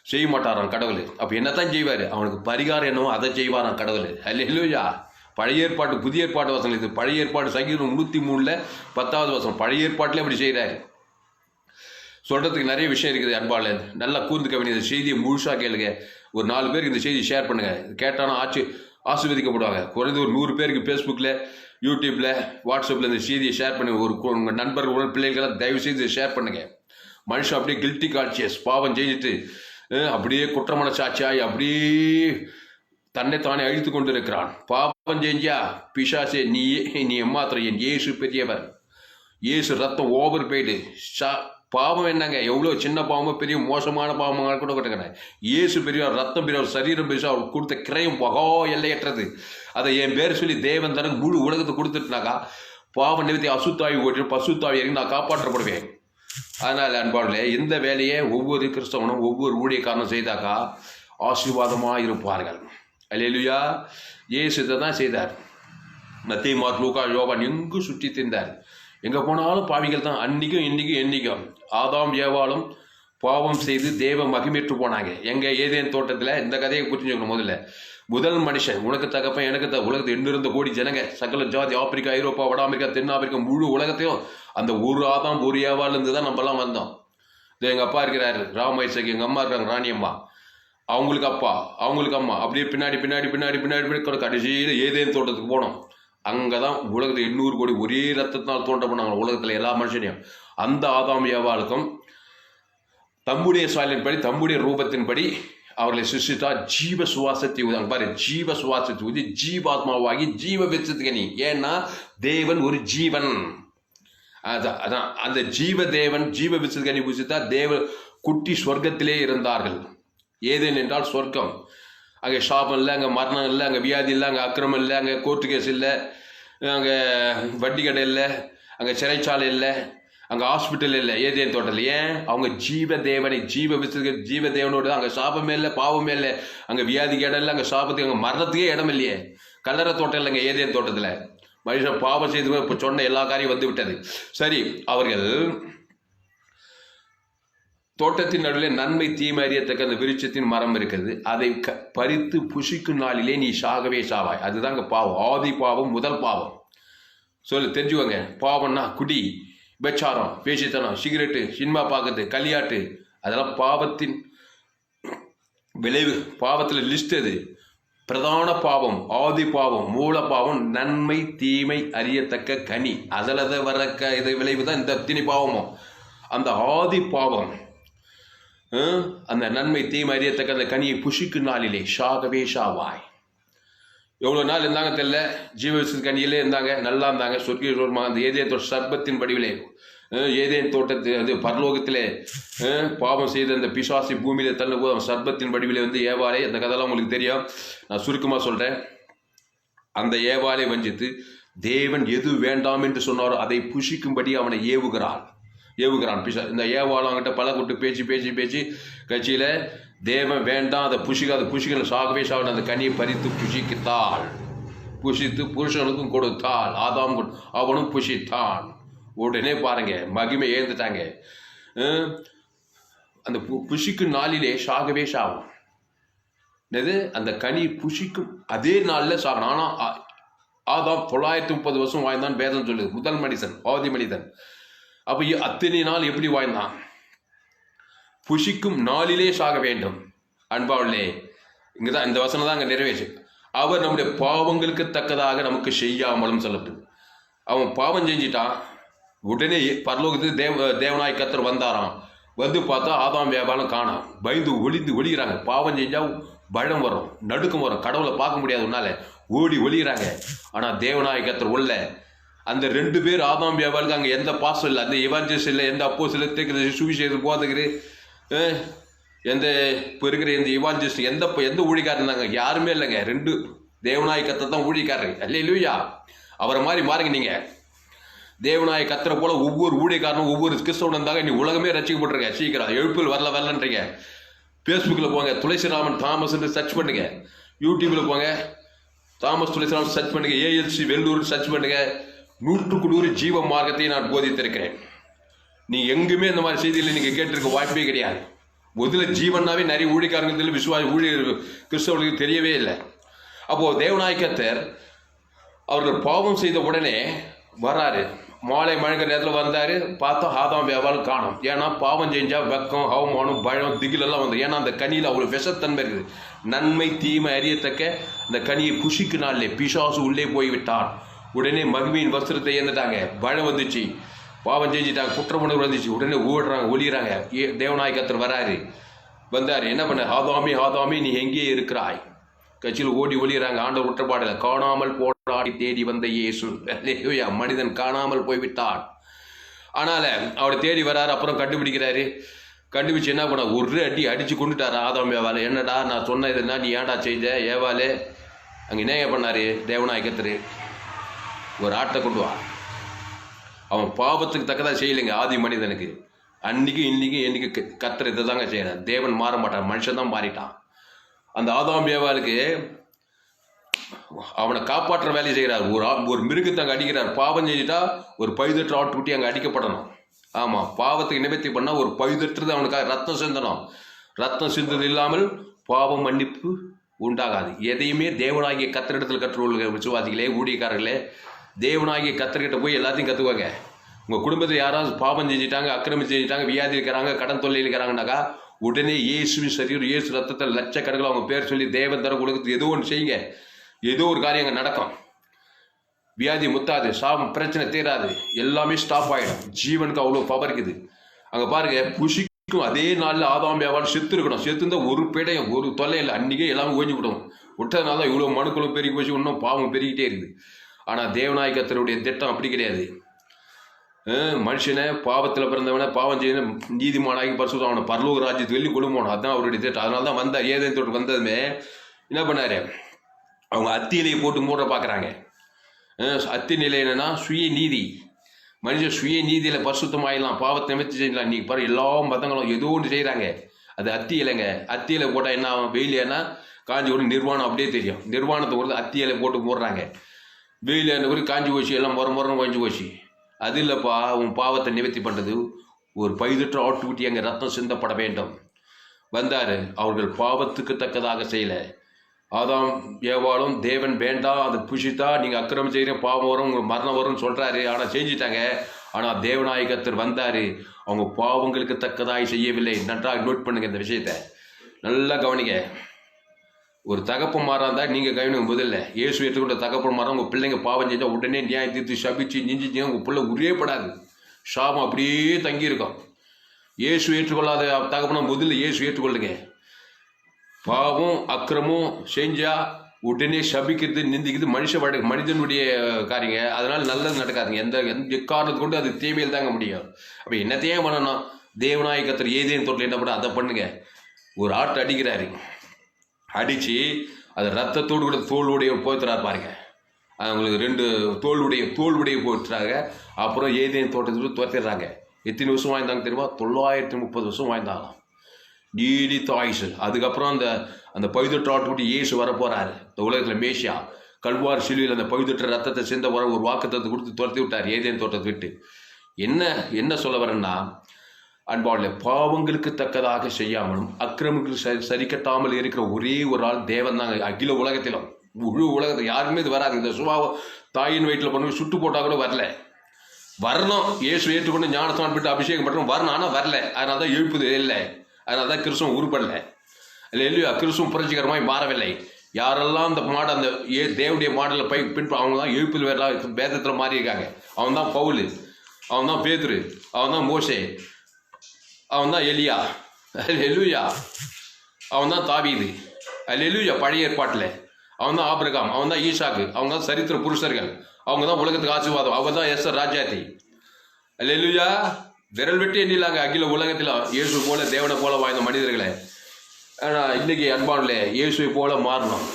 செய்ய மாட்டாரான் கடவுள். அப்போ என்னத்தான் செய்வார்? அவனுக்கு பரிகாரம் என்னவோ அதை செய்வாரான் கடவுள். அல்லேலூயா. பழைய ஏற்பாட்டு புதிய ஏற்பாட்டு வசனம் இது. பழைய ஏற்பாடு சங்கீதம் 103 10வது வசனம். பழைய ஏற்பாட்டில் அப்படி செய்கிறாரு. சொல்கிறதுக்கு நிறைய விஷயம் இருக்குது அன்பாளர். நல்லா கூர்ந்து கவனி. இந்த செய்தியை முழுசாக கேளுங்க. ஒரு 4 பேருக்கு இந்த செய்தி ஷேர் பண்ணுங்க. கேட்டானா ஆசீர்வதிக்கப்படுவாங்க. குறைந்து ஒரு 100 பேருக்கு ஃபேஸ்புக்கில், யூடியூப்பில், வாட்ஸ்அப்பில் இந்த செய்தியை ஷேர் பண்ணி உங்கள் நண்பர்கள் பிள்ளைகளை தயவு செய்து ஷேர் பண்ணுங்க. மனுஷன் அப்படியே கில்ட்டி கான்சியஸ், பாவம் செஞ்சுட்டு அப்படியே குற்றமன சாட்சியாய் அப்படியே தன்னைத்தானே அழித்து கொண்டு இருக்கிறான். பாவம் செஞ்சா பிசாசே நீ எம்மாத்திரம், என் இயேசு பெரியவர். இயேசு ரத்தம் ஓவர் போயிடு. பாவம் என்னங்க? எவ்வளோ சின்ன பாவமோ பெரிய மோசமான பாவமாக கூட கட்டுக்கிறேன். இயேசு பெரியவர், ரத்தம் பெரியவர், சரீரம் பெரிய, அவர் கொடுத்த கிரயம் பகா எல்லையற்றது. அதை என் பேர் சொல்லி தேவன் தனக்கு முழு உலகத்தை கொடுத்துட்டுனாக்கா பாவ நிவர்த்தி அசுத்தாவி ஓட்டி பசுத்தாவி இறங்கி நான் காப்பாற்றப்படுவேன். அதனால் அன்பாளே, இந்த வேலையை ஒவ்வொரு கிறிஸ்தவனும் ஒவ்வொரு ஊழியக்காரனும் செய்தாக்கா ஆசீர்வாதமாக இருப்பார்கள். அல்லேலூயா. இயேசு இதை தான் செய்தார். மத்தேயு, மார்க்கு, லூக்கா, யோவான் எங்கும் சுற்றி திரிந்தார். எங்கே போனாலும் பாவிகள் தான். அன்றைக்கும் இன்றைக்கும் என்றைக்கும் ஆதாம் ஏவாளும் பாவம் செய்து தேவ மகிமேற்று போனாங்க. எங்கள் ஏதேன் தோட்டத்தில் இந்த கதையை புரிஞ்சுக்கணும். முதல் மனுஷன், உனக்கு தகப்பன் எனக்கு உலகத்தில் 8 கோடி ஜனங்க, சகல ஜாதி, ஆப்பிரிக்கா, ஐரோப்பா, வட அமெரிக்கா, தென்னாப்பிரிக்கா, முழு உலகத்தையும் அந்த ஒரு ஆதாம் ஒரு ஏவாலேருந்து தான் நம்மலாம் வந்தோம். இது எங்கள் அப்பா இருக்கிறாரு ராமேசக்கு, எங்கள் அம்மா இருக்காங்க ராணியம்மா, அவங்களுக்கு அப்பா, அவங்களுக்கு அம்மா, அப்படியே பின்னாடி பின்னாடி பின்னாடி பின்னாடி பின்னாடி கடைசியில் ஏதேன் தோட்டத்துக்கு போனோம். அங்கே தான் உலகத்தில் 800 கோடி ஒரே ரத்தத்தினால் தோன்ற பண்ணாங்க உலகத்தில் எல்லா மனுஷனையும். அந்த ஆதாம் ஏவாளுக்கும் தம்முடைய சாயலின்படி, தம்முடைய ரூபத்தின்படி அவர்களை சிருஷ்டித்தா. ஜீவ சுவாசத்தை ஊதி பாரு, ஜீவ சுவாசத்தை ஊதி ஜீவாத்மாவாகி ஜீவ வெச்சத்துக்கு நீ. ஏன்னா தேவன் ஒரு ஜீவன். அதான் அந்த ஜீவ தேவன் ஜீவ வெச்சத்துக்கு நீ புசித்தா. தேவ குட்டி சொர்க்கத்திலே இருந்தார்கள். ஏதேன் என்றால் சொர்க்கம். அங்கே சாபம் இல்லை, அங்கே மரணம் இல்லை, அங்கே வியாதி இல்லை, அங்கே அக்கிரமம் இல்லை, அங்கே கோர்ட்டு கேஸ் இல்லை, அங்கே வட்டி கடை இல்லை, அங்கே சிறைச்சாலை இல்லை, அங்கே ஹாஸ்பிட்டல் இல்லை ஏதேன் தோட்டத்தில். ஏன்? அவங்க ஜீவ தேவனை ஜீவ தேவனோடு அங்கே சாபமே இல்லை, பாவமே இல்லை, அங்கே வியாதிக்கு இடம் இல்லை, அங்கே சாபத்துக்கு அங்கே மரணத்துக்கே இடம் இல்லையே. கல்லறை தோட்டம் இல்லைங்க ஏதேன் தோட்டத்தில். மனுஷன் பாவம் செய்து இப்போ சொன்ன எல்லா காரியம் வந்து விட்டது. சரி, அவர்கள் தோட்டத்தின் நடுவில் நன்மை தீமை அறியத்தக்க அந்த விருட்சத்தின் மரம் இருக்கிறது, அதை பறித்து புசிக்கும் நாளிலே நீ சாகவே சாவாய். அதுதாங்க பாவம், ஆதி பாவம், முதல் பாவம். தெரிஞ்சுக்கோங்க. பாவம்னா குடி, விபச்சாரம், பேசித்தனம், சிகரெட்டு, சினிமா பார்க்கறது, களியாட்டு, அதெல்லாம் பாவத்தின் விளைவு. பாவத்தில் லிஸ்ட் அது. பிரதான பாவம், ஆதி பாவம், மூல பாவம், நன்மை தீமை அறியத்தக்க கனி, அதில் வர இது விளைவு தான் இந்த திணி பாவமும். அந்த ஆதி பாவம், அந்த நன்மை தீமை அறியத்தக்க அந்த கனியை புசிக்கும் நாளிலே சாகவே சாவாய். எவ்வளோ நாள் இருந்தாங்க தெரியல, ஜீவ கனியிலே இருந்தாங்க, நல்லா இருந்தாங்க, சொர்க்க அந்த ஏதேன் சர்பத்தின் வடிவிலே, ஏதேன் தோட்டத்தில் அது பரலோகத்திலே பாவம் செய்த அந்த பிசாசி பூமியில தள்ளும் போது அவன் சர்பத்தின் வடிவிலே வந்து ஏவாளை, அந்த கதையெல்லாம் உங்களுக்கு தெரியும், நான் சுருக்கமாக சொல்கிறேன். அந்த ஏவாளை வஞ்சித்து தேவன் எது வேண்டாம் என்று சொன்னாரோ அதை புஷிக்கும்படி அவனை ஏவுகிறான் பிசா. இந்த ஏவாளம் அவங்ககிட்ட பல கூட்டு பேச்சு கட்சியில் தேவன் வேண்டாம், அதை புஷிக்கணும், சாகவே சாகணும், அந்த கனியை பறித்து புஷித்து புருஷனுக்கும் கொடுத்தாள். ஆதாம் அவனும் புஷித்தான். உடனே பாருங்க, மகிமை ஏந்துட்டாங்க. அந்த புஷிக்கும் நாளிலே சாகவே சாகும். அந்த கனி புஷிக்கும் அதே நாளில் சாகணும். ஆனால் ஆதாம் 930 வருஷம் வாழ்ந்தான் வேதம் சொல்லுது. முதல் மனிதன், ஆதி மனிதன். அப்போ அத்தனை நாள் எப்படி வாழ்ந்தான்? புஷிக்கும் நாளிலே சாக வேண்டும். அன்பாவிலே இங்கதான் இந்த வசனம் தான் அங்கே நிறைவேற்று. அவர் நம்முடைய பாவங்களுக்கு தக்கதாக நமக்கு செய்யாமலும் சொல்லப்படுது. அவன் பாவம் செஞ்சிட்டான், உடனே பரலோகத்துக்கு தேவனாய் கர்த்தர் வந்தாராம். வந்து பார்த்தா ஆதாம் வியாபாரம் காணாம். பயந்து ஒளிகிறாங்க. பாவம் செஞ்சா பயம் வரும், நடுக்கம் வரும், கடவுளை பார்க்க முடியாது, உன்னால ஒளிகிறாங்க. ஆனால் தேவனாய் கர்த்தர் உள்ள அந்த 2 பேர் ஆதாம் வியாபாருக்கு அங்கே எந்த பாசம் இல்லை, அந்த எவாஞ்சலிஸ்ட் இல்லை, எந்த அப்போ சில சுவிசேஷம் போதுக்குது, எந்த இப்போ இருக்கிற எந்த இவாஞ்சலிஸ்ட் எந்த ஊழிக்காரர் இருந்தாங்க? யாருமே இல்லைங்க. 2 தேவனாய் கர்த்தர் தான் ஊழிக்காரர். அல்லேலூயா. அவரை மாதிரி மாறுங்க நீங்கள். தேவனாய் கர்த்தரை போல ஒவ்வொரு ஊழியக்காரனும் ஒவ்வொரு கிறிஸ்தவனும் இருந்தாங்க. நீ உலகமே ரசிக்கப்பட்டிருக்க. சீக்கிரம் எழுப்பில் வரலன்றீங்க. ஃபேஸ்புக்கில் போங்க, துளசிராமன் தாமஸ் சர்ச் பண்ணுங்க. யூடியூப்பில் போங்க, தாமஸ் துளசிராமன் சர்ச் பண்ணுங்க. ஏஎல்சி வெள்ளூர் சர்ச் பண்ணுங்க. 100க்கு 100 ஜீவ மார்க்கத்தை நான் போதித்திருக்கிறேன். நீ எங்குமே இந்த மாதிரி செய்தியில் நீங்கள் கேட்டிருக்க வாய்ப்பே கிடையாது. முதல்ல ஜீவனாவே நிறைய ஊழியக்காரங்களுக்கு கிறிஸ்தவர்களுக்கு தெரியவே இல்லை. அப்போது தேவனாய் கர்த்தர் அவர்கள் பாவம் செய்த உடனே வராரு. மாலை மழை நேரத்தில் வந்தார். பார்த்தா ஆதாம் வியாபாரம் காணும். ஏன்னா பாவம் செஞ்சால் வெக்கம், அவமானம், பயம், திகிலெல்லாம் வந்து. ஏன்னா அந்த கனியில் அவ்வளோ விஷத்தன்மை இருக்குது. நன்மை தீமை அறியத்தக்க அந்த கனியை புஷிக்கு நாளிலே பிசாசு உள்ளே போய்விட்டான். உடனே மகிமையின் வஸ்திரத்தை ஏந்துட்டாங்க. பயம் வந்துச்சு, பாவம் செஞ்சுட்டாங்க, குற்றமுணர்வு வந்துச்சு. உடனே ஓடுறாங்க, ஒளிகிறாங்க. தேவனாய் கர்த்தர் வந்தார். என்ன பண்ண? ஆதாமி நீ எங்கேயே இருக்கிறாய்? கட்சியில் ஓடி ஒளிகிறாங்க. ஆண்டவர் உற்றப்பாடல காணாமல் போராடி தேடி வந்த இயேசு. மனிதன் காணாமல் போய்விட்டான். ஆனால் அவரை தேடி வராரு. அப்புறம் கண்டுபிடிச்சு என்ன பண்ண? ஒரு அடிச்சு கொண்டுட்டார் ஆதாம் ஏவாளை. என்னடா நான் சொன்ன இதுனா நீ ஏன்டா செய்த ஏவாளே? அங்கே என்ன பண்ணாரு தேவனாய் கர்த்தர்? ஒரு ஆட்டை கொண்டு வா. அவன் பாவத்துக்கு தக்கதாக செய்யலைங்க ஆதி மனிதனுக்கு. அன்னைக்கும் இன்னைக்கு கர்த்தர் இதை தாங்க செய்யறான். தேவன் மாற மாட்டான், மனுஷன் தான் மாறிட்டான். அந்த ஆதாம் ஏவாளுக்கு அவனை காப்பாற்ற வேலையை செய்கிறார். ஒரு மிருகத்தை அங்கே அடிக்கிறார். பாவம் செஞ்சுட்டா ஒரு பழுதற்ற ஆட்டுக்குட்டி அங்கே அடிக்கப்படணும். ஆமாம், பாவத்துக்கு நிவர்த்தி பண்ணால் ஒரு பழுதற்றது அவனுக்காக ரத்தம் சிந்தணும். ரத்தம் சிந்தது இல்லாமல் பாவம் மன்னிப்பு உண்டாகாது. எதையுமே தேவனாகிய கர்த்தரிடத்தில் கற்றுக்கொள்கிற விசுவாசிகளே, ஊழியக்காரர்களே, தேவனாகிய கர்த்தர்கிட்ட போய் எல்லாத்தையும் கற்றுக்குவாங்க. உங்கள் குடும்பத்தில் யாராவது பாவம் செஞ்சுட்டாங்க, அக்கிரமம் செஞ்சுட்டாங்க, வியாதி இருக்கிறாங்க, கடன் தொல்லை இருக்கிறாங்கன்னாக்கா உடனே இயேசுவின் சரீரம், இயேசு ரத்தத்தில் லட்சக்கணக்கில் அவங்க பேர் சொல்லி தேவன் தர கொடுக்குறது ஏதோ ஒன்று செய்யுங்க. ஏதோ ஒரு காரியம் அங்கே நடக்கும். வியாதி முத்தாது, சாபம் பிரச்சனை தீராது, எல்லாமே ஸ்டாப் ஆகிடும். ஜீவனுக்கு அவ்வளோ பவர் இருக்குது. அங்கே பாருங்க, புஷிக்கும் அதே நாளில் ஆதாம் வியாபாரம் செத்து இருக்கணும். செத்துருந்தா ஒரு பேடையும் ஒரு தொல்லை இல்லை. அன்றைக்கே எல்லாமே ஓஞ்சி விடும். விட்டதுனால தான் இவ்வளோ மனுக்களும் பெருகி போச்சு, இன்னும் பாவம் பெருகிட்டே இருக்குது. ஆனால் தேவனாய் கர்த்தருடைய திட்டம் அப்படி கிடையாது. மனுஷனை பாவத்தில் பிறந்தவனை பாவம் செய்ய நீதிமானாகி பரிசுத்தம் அவனை பரலோக ராஜ்யத்துக்கு வெளியே கொண்டு போகணும். அதுதான் அவருடைய திட்டம். அதனால தான் வந்தார். ஏதேன் தோட்டம் வந்ததுமே என்ன பண்ணார்? அவங்க அத்தி இலையை போட்டு மூட பார்க்குறாங்க. அத்தி நிலை என்னன்னா சுய நீதி. மனுஷன் சுய நீதியில் பரிசுத்தமாயிடலாம், பாவத்தை நிமித்தி செய்யலாம். இன்னைக்கு பாரு எல்லா மதங்களும் ஏதோ ஒன்று செய்கிறாங்க. அது அத்தி இலைங்க. அத்தி இலை போட்டால் என்ன ஆகும்? வெயில் ஏன்னா காஞ்சி ஒரு நிர்வாணம் அப்படியே தெரியும். நிர்வாணத்தை ஒரு அத்தி இலை போட்டு போடுறாங்க. வெயில் என்ன ஒரு காஞ்சி போச்சு, எல்லாம் முறை காஞ்சி போச்சு. அது இல்லைப்பா, உன் பாவத்தை நிவர்த்தி பண்ணுறது ஒரு பைதற்ற ஆட்டுக்குட்டி அங்கே ரத்தம் சிந்தப்பட வேண்டும். வந்தார், அவர்கள் பாவத்துக்கு தக்கதாக செய்யலை. அதான் ஏவாளும் தேவன் வேண்டாம், அது புஷித்தா நீங்கள் அக்கிரமம் செய்கிற பாவம் வரும், உங்கள் மரணம் வரும்னு சொல்கிறாரு. ஆனால் செஞ்சிட்டாங்க. ஆனால் தேவநாய கர்த்தர் வந்தார், அவங்க பாவங்களுக்கு தக்கதாய் செய்யவில்லை. நன்றாக நோட் பண்ணுங்க இந்த விஷயத்தை, நல்லா கவனிங்க. ஒரு தகப்பன் மாறா இருந்தால் நீங்கள் கவனிக்கும் முதல்ல இயேசு ஏற்றுக்கொண்ட தகப்பன் மாறா உங்கள் பிள்ளைங்க பாவம் செஞ்சால் உடனே நியாயம் தீர்த்து சபிச்சு நிஞ்சிச்சிங்க, உங்கள் பிள்ளை உரியப்படாது, சாபம் அப்படியே தங்கியிருக்கும். இயேசு ஏற்றுக்கொள்ளாத தகப்பனை முதல்ல இயேசு ஏற்றுக்கொள்ளுங்க. பாவம் அக்கிரமும் செஞ்சால் உடனே சபிக்கிறது நிந்திக்கிறது மனிதனுடைய காரியங்க. அதனால் நல்லது நடக்காதுங்க. எந்த காரணத்தை கொண்டு அது தீமையில் தாங்க முடியும். அப்போ என்னத்தையே பண்ணணும்? தேவநாய கர்த்தர் ஏதேன் தோட்டில் என்ன பண்ண அதை பண்ணுங்க. ஒரு ஆட்டை அடிக்கிறாரு, அடித்து அது ரத்தத்தோடு கூட தோளுடைய போத்துறாரு பாருங்க. அவங்களுக்கு 2 தோளுடைய போட்டுறாங்க. அப்புறம் ஏதேன் தோட்டத்துக்கு துரத்திடுறாங்க. எத்தனை வருஷம் வாய்ந்தாங்க தெரியுமா? 930 வருஷம் வாய்ந்தாலும் நீடித்த ஆயுசு. அதுக்கப்புறம் அந்த பழுதற்ற ஆட்டுக்குட்டி இயேசு வர போறாரு. இந்த உலகத்தில் மேசியா கல்வார் சிலுவையில் அந்த பழுதற்ற ரத்தத்தை சிந்த வர ஒரு வாக்குத்தத்தை கொடுத்து துரத்தி விட்டார் ஏதேன் தோட்டத்தை விட்டு. என்ன சொல்ல வரேன்னா, அன்பாளே, பாவங்களுக்கு தக்கதாக செய்யாமலும் அக்கிரமங்களுக்கு சரிக்கட்டாமல் இருக்கிற ஒரே ஒரு ஆள் தேவன் தாங்க. அகில உலகத்திலும் முழு உலகத்தில் யாருமே இது வராது. இந்த சுபாவம் தாயின் வயிற்றில் பண்ணி சுட்டு போட்டால் கூட வரல. வரணும், இயேசு ஏற்றுக்கொண்டு ஞானஸ்நானம் விட்டு அபிஷேகம் பண்ணுறோம் வரணும். ஆனால் வரல. அதனால தான் எழுப்புது இல்லை. அதனால தான் கிறிஸ்துவம் உருப்படலை இல்லையா? கிறிஸ்துவம் புரட்சிகரமாய் மாறவில்லை. யாரெல்லாம் அந்த தேவனுடைய மாடலில் பின்பற்ற அவங்க தான் எழுப்புது வேற வேதத்தில் மாறி இருக்காங்க. அவன் தான் பவுல், அவன் தான் பேதுரு, அவன் தான் மோசே, அவன் தான் எலியா, அல்லேலூயா, அவன் தான் தாவீது, அல்லேலூயா, பழைய ஏற்பாட்டில் அவன் தான் ஆபிரகாம், அவன் தான் ஈசாக்கு, அவங்க தான் சரித்திர புருஷர்கள், அவங்க தான் உலகத்துக்கு ஆசீர்வாதம், அவங்க தான் எஸ்தர் ராஜாத்தி, அல்லேலூயா. விரல் விட்டு எண்ணிலாங்க அகில உலகத்தில் இயேசு போல தேவனை போல வாழ்ந்த மனிதர்களை. ஆனால் இன்னைக்கு அன்பானே இயேசுவை போல மாறணும்.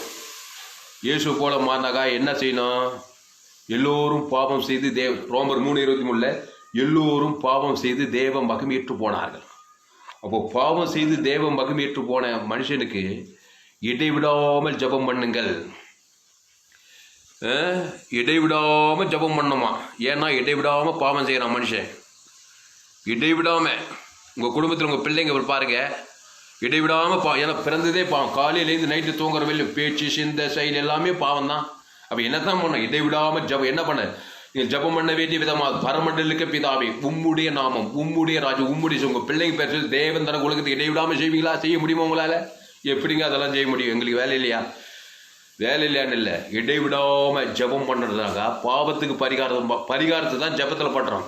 இயேசு போல மாறினாக்கா என்ன செய்யணும்? எல்லோரும் பாவம் செய்து ரோமர் 3:23 எல்லோரும் பாவம் செய்து தேவ மகிமையற்று போனார்கள். அப்போ பாவம் செய்து தேவ மகிமையற்று போன மனுஷனுக்கு இடைவிடாமல் ஜபம் பண்ணுங்கள். இடைவிடாமல் ஜபம் பண்ணுமா? ஏன்னா இடைவிடாமல் பாவம் செய்கிறான் மனுஷன். இடைவிடாமல் உங்கள் குடும்பத்தில் உங்கள் பிள்ளைங்க பாருங்க, இடைவிடாமல் ஏன்னா பிறந்ததே பாவம். காலையிலேருந்து நைட்டு தூங்குற வெளியே பேச்சு சிந்த செயல் எல்லாமே பாவம் தான். அப்போ என்ன தான் பண்ண? இடைவிடாமல் ஜபம். என்ன பண்ண? நீங்கள் ஜபம் பண்ண வேண்டிய விதமாக பரமண்டலுக்கு பிதாவே உம்முடைய நாமம் உம்முடைய ராஜ்யம் உம்முடைய உங்கள் பிள்ளைங்க பேர் சொல்லி தேவன் தனக்கு உலகத்துக்கு இடைவிடாமல் செய்வீங்களா? செய்ய முடியுமா உங்களால்? எப்படிங்க அதெல்லாம் செய்ய முடியும்? எங்களுக்கு வேலை இல்லையா? வேலை இல்லையான்னு இல்லை, இடைவிடாமல் ஜபம் பண்ணுறதாங்க பாவத்துக்கு பரிகாரத்தை தான் ஜபத்தில் பண்ணுறோம்.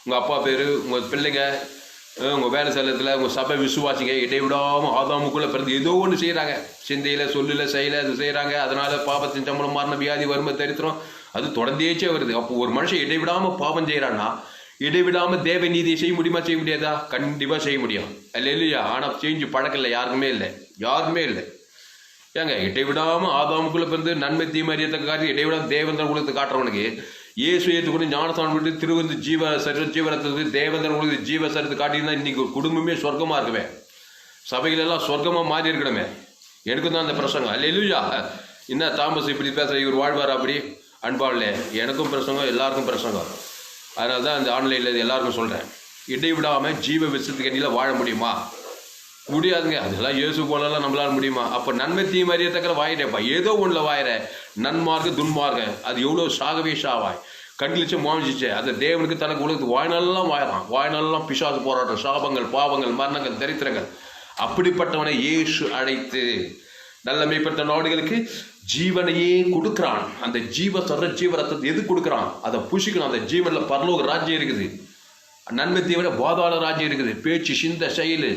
உங்கள் அப்பா பேர், உங்கள் பிள்ளைங்க, உங்கள் வேலை ஸ்தலத்தில் உங்கள் சபை விசுவாசிங்க இடைவிடாமல் ஆதாமுக்குள்ளே பிறந்து ஏதோ ஒன்று செய்கிறாங்க. சிந்தையில் சொல்லில் செய்யலை அது செய்கிறாங்க. அதனால் பாவத்தின் சம்பளம் மாறின வியாதி வறுமை தரித்திரம் அது தொடர்ந்தேச்சே வருது. அப்போ ஒரு மனுஷன் இடைவிடாமல் பாவம் செய்கிறான்னா இடைவிடாமல் தேவ நீதியை செய்ய முடியுமா? செய்ய முடியாதா? கண்டிப்பாக செய்ய முடியும். அல்லேலூயா. ஆனால் செஞ்சு பழக்கம் இல்லை, யாருக்குமே இல்லை. ஏங்க இடைவிடாமல் ஆதாமுக்குள்ளே பிறந்து நன்மை தீமை அறியத்தக்க காட்டி இடைவிடாமல் தேவந்தன் உலகத்தை காட்டுறவனுக்கு இயேசு ஏற்றுக்கொண்டு ஞானஸ்நானம் விட்டு திருவந்து ஜீவரத்துக்கு தேவந்தன் உலகத்து ஜீவசரத்தை காட்டியிருந்தா இன்னைக்கு குடும்பமே சொர்க்கமாக இருக்குமே, சபைகளெல்லாம் சொர்க்கமாக மாறி இருக்கணுமே. எனக்கும் தான் அந்த பிரசங்கம். அல்லேலூயா. என்ன தாமஸ் இப்படி பேசுகிற, இவர் வாழ்வார் அப்படி? அன்பாவில்லை, எனக்கும் பிரசங்கம், எல்லாருக்கும் பிரசங்கம். அதனால தான் இந்த ஆன்லைனில் எல்லாருக்கும் சொல்கிறேன், இடைவிடாமல் ஜீவ விசத்துக்கு எண்ணியில் வாழ முடியுமா? முடியாதுங்க. அதெல்லாம் இயேசு போலலாம் நம்மளால முடியுமா? அப்போ நன்மை தீமை அறியத்தக்க வாயிறேப்பா, ஏதோ ஒன்றில் வாயிற நன்மார்க்க துன்மார்க்க அது எவ்வளோ சாகவே சாவாய் கண்டிலிச்சு மாமிச்சிச்சு அந்த தேவனுக்கு தனக்கு உலகத்துக்கு வாய்நாளெல்லாம் வாயிறான். வாய்நாளெல்லாம் பிசாசு போராட்டம், சாபங்கள், பாவங்கள், மரணங்கள், தரித்திரங்கள். அப்படிப்பட்டவனை இயேசு அழைத்து நல்ல மேம்பட்ட நாடுகளுக்கு ஜீவனையே கொடுக்குறான். அந்த ஜீவ ரத்தத்தை எது கொடுக்குறான்? அதை புஷிக்கணும். அந்த ஜீவனில் பரலோக ராஜ்யம் இருக்குது, நன்மை தீவிர பாதாள ராஜ்யம் இருக்குது. பேச்சு சிந்த செயல்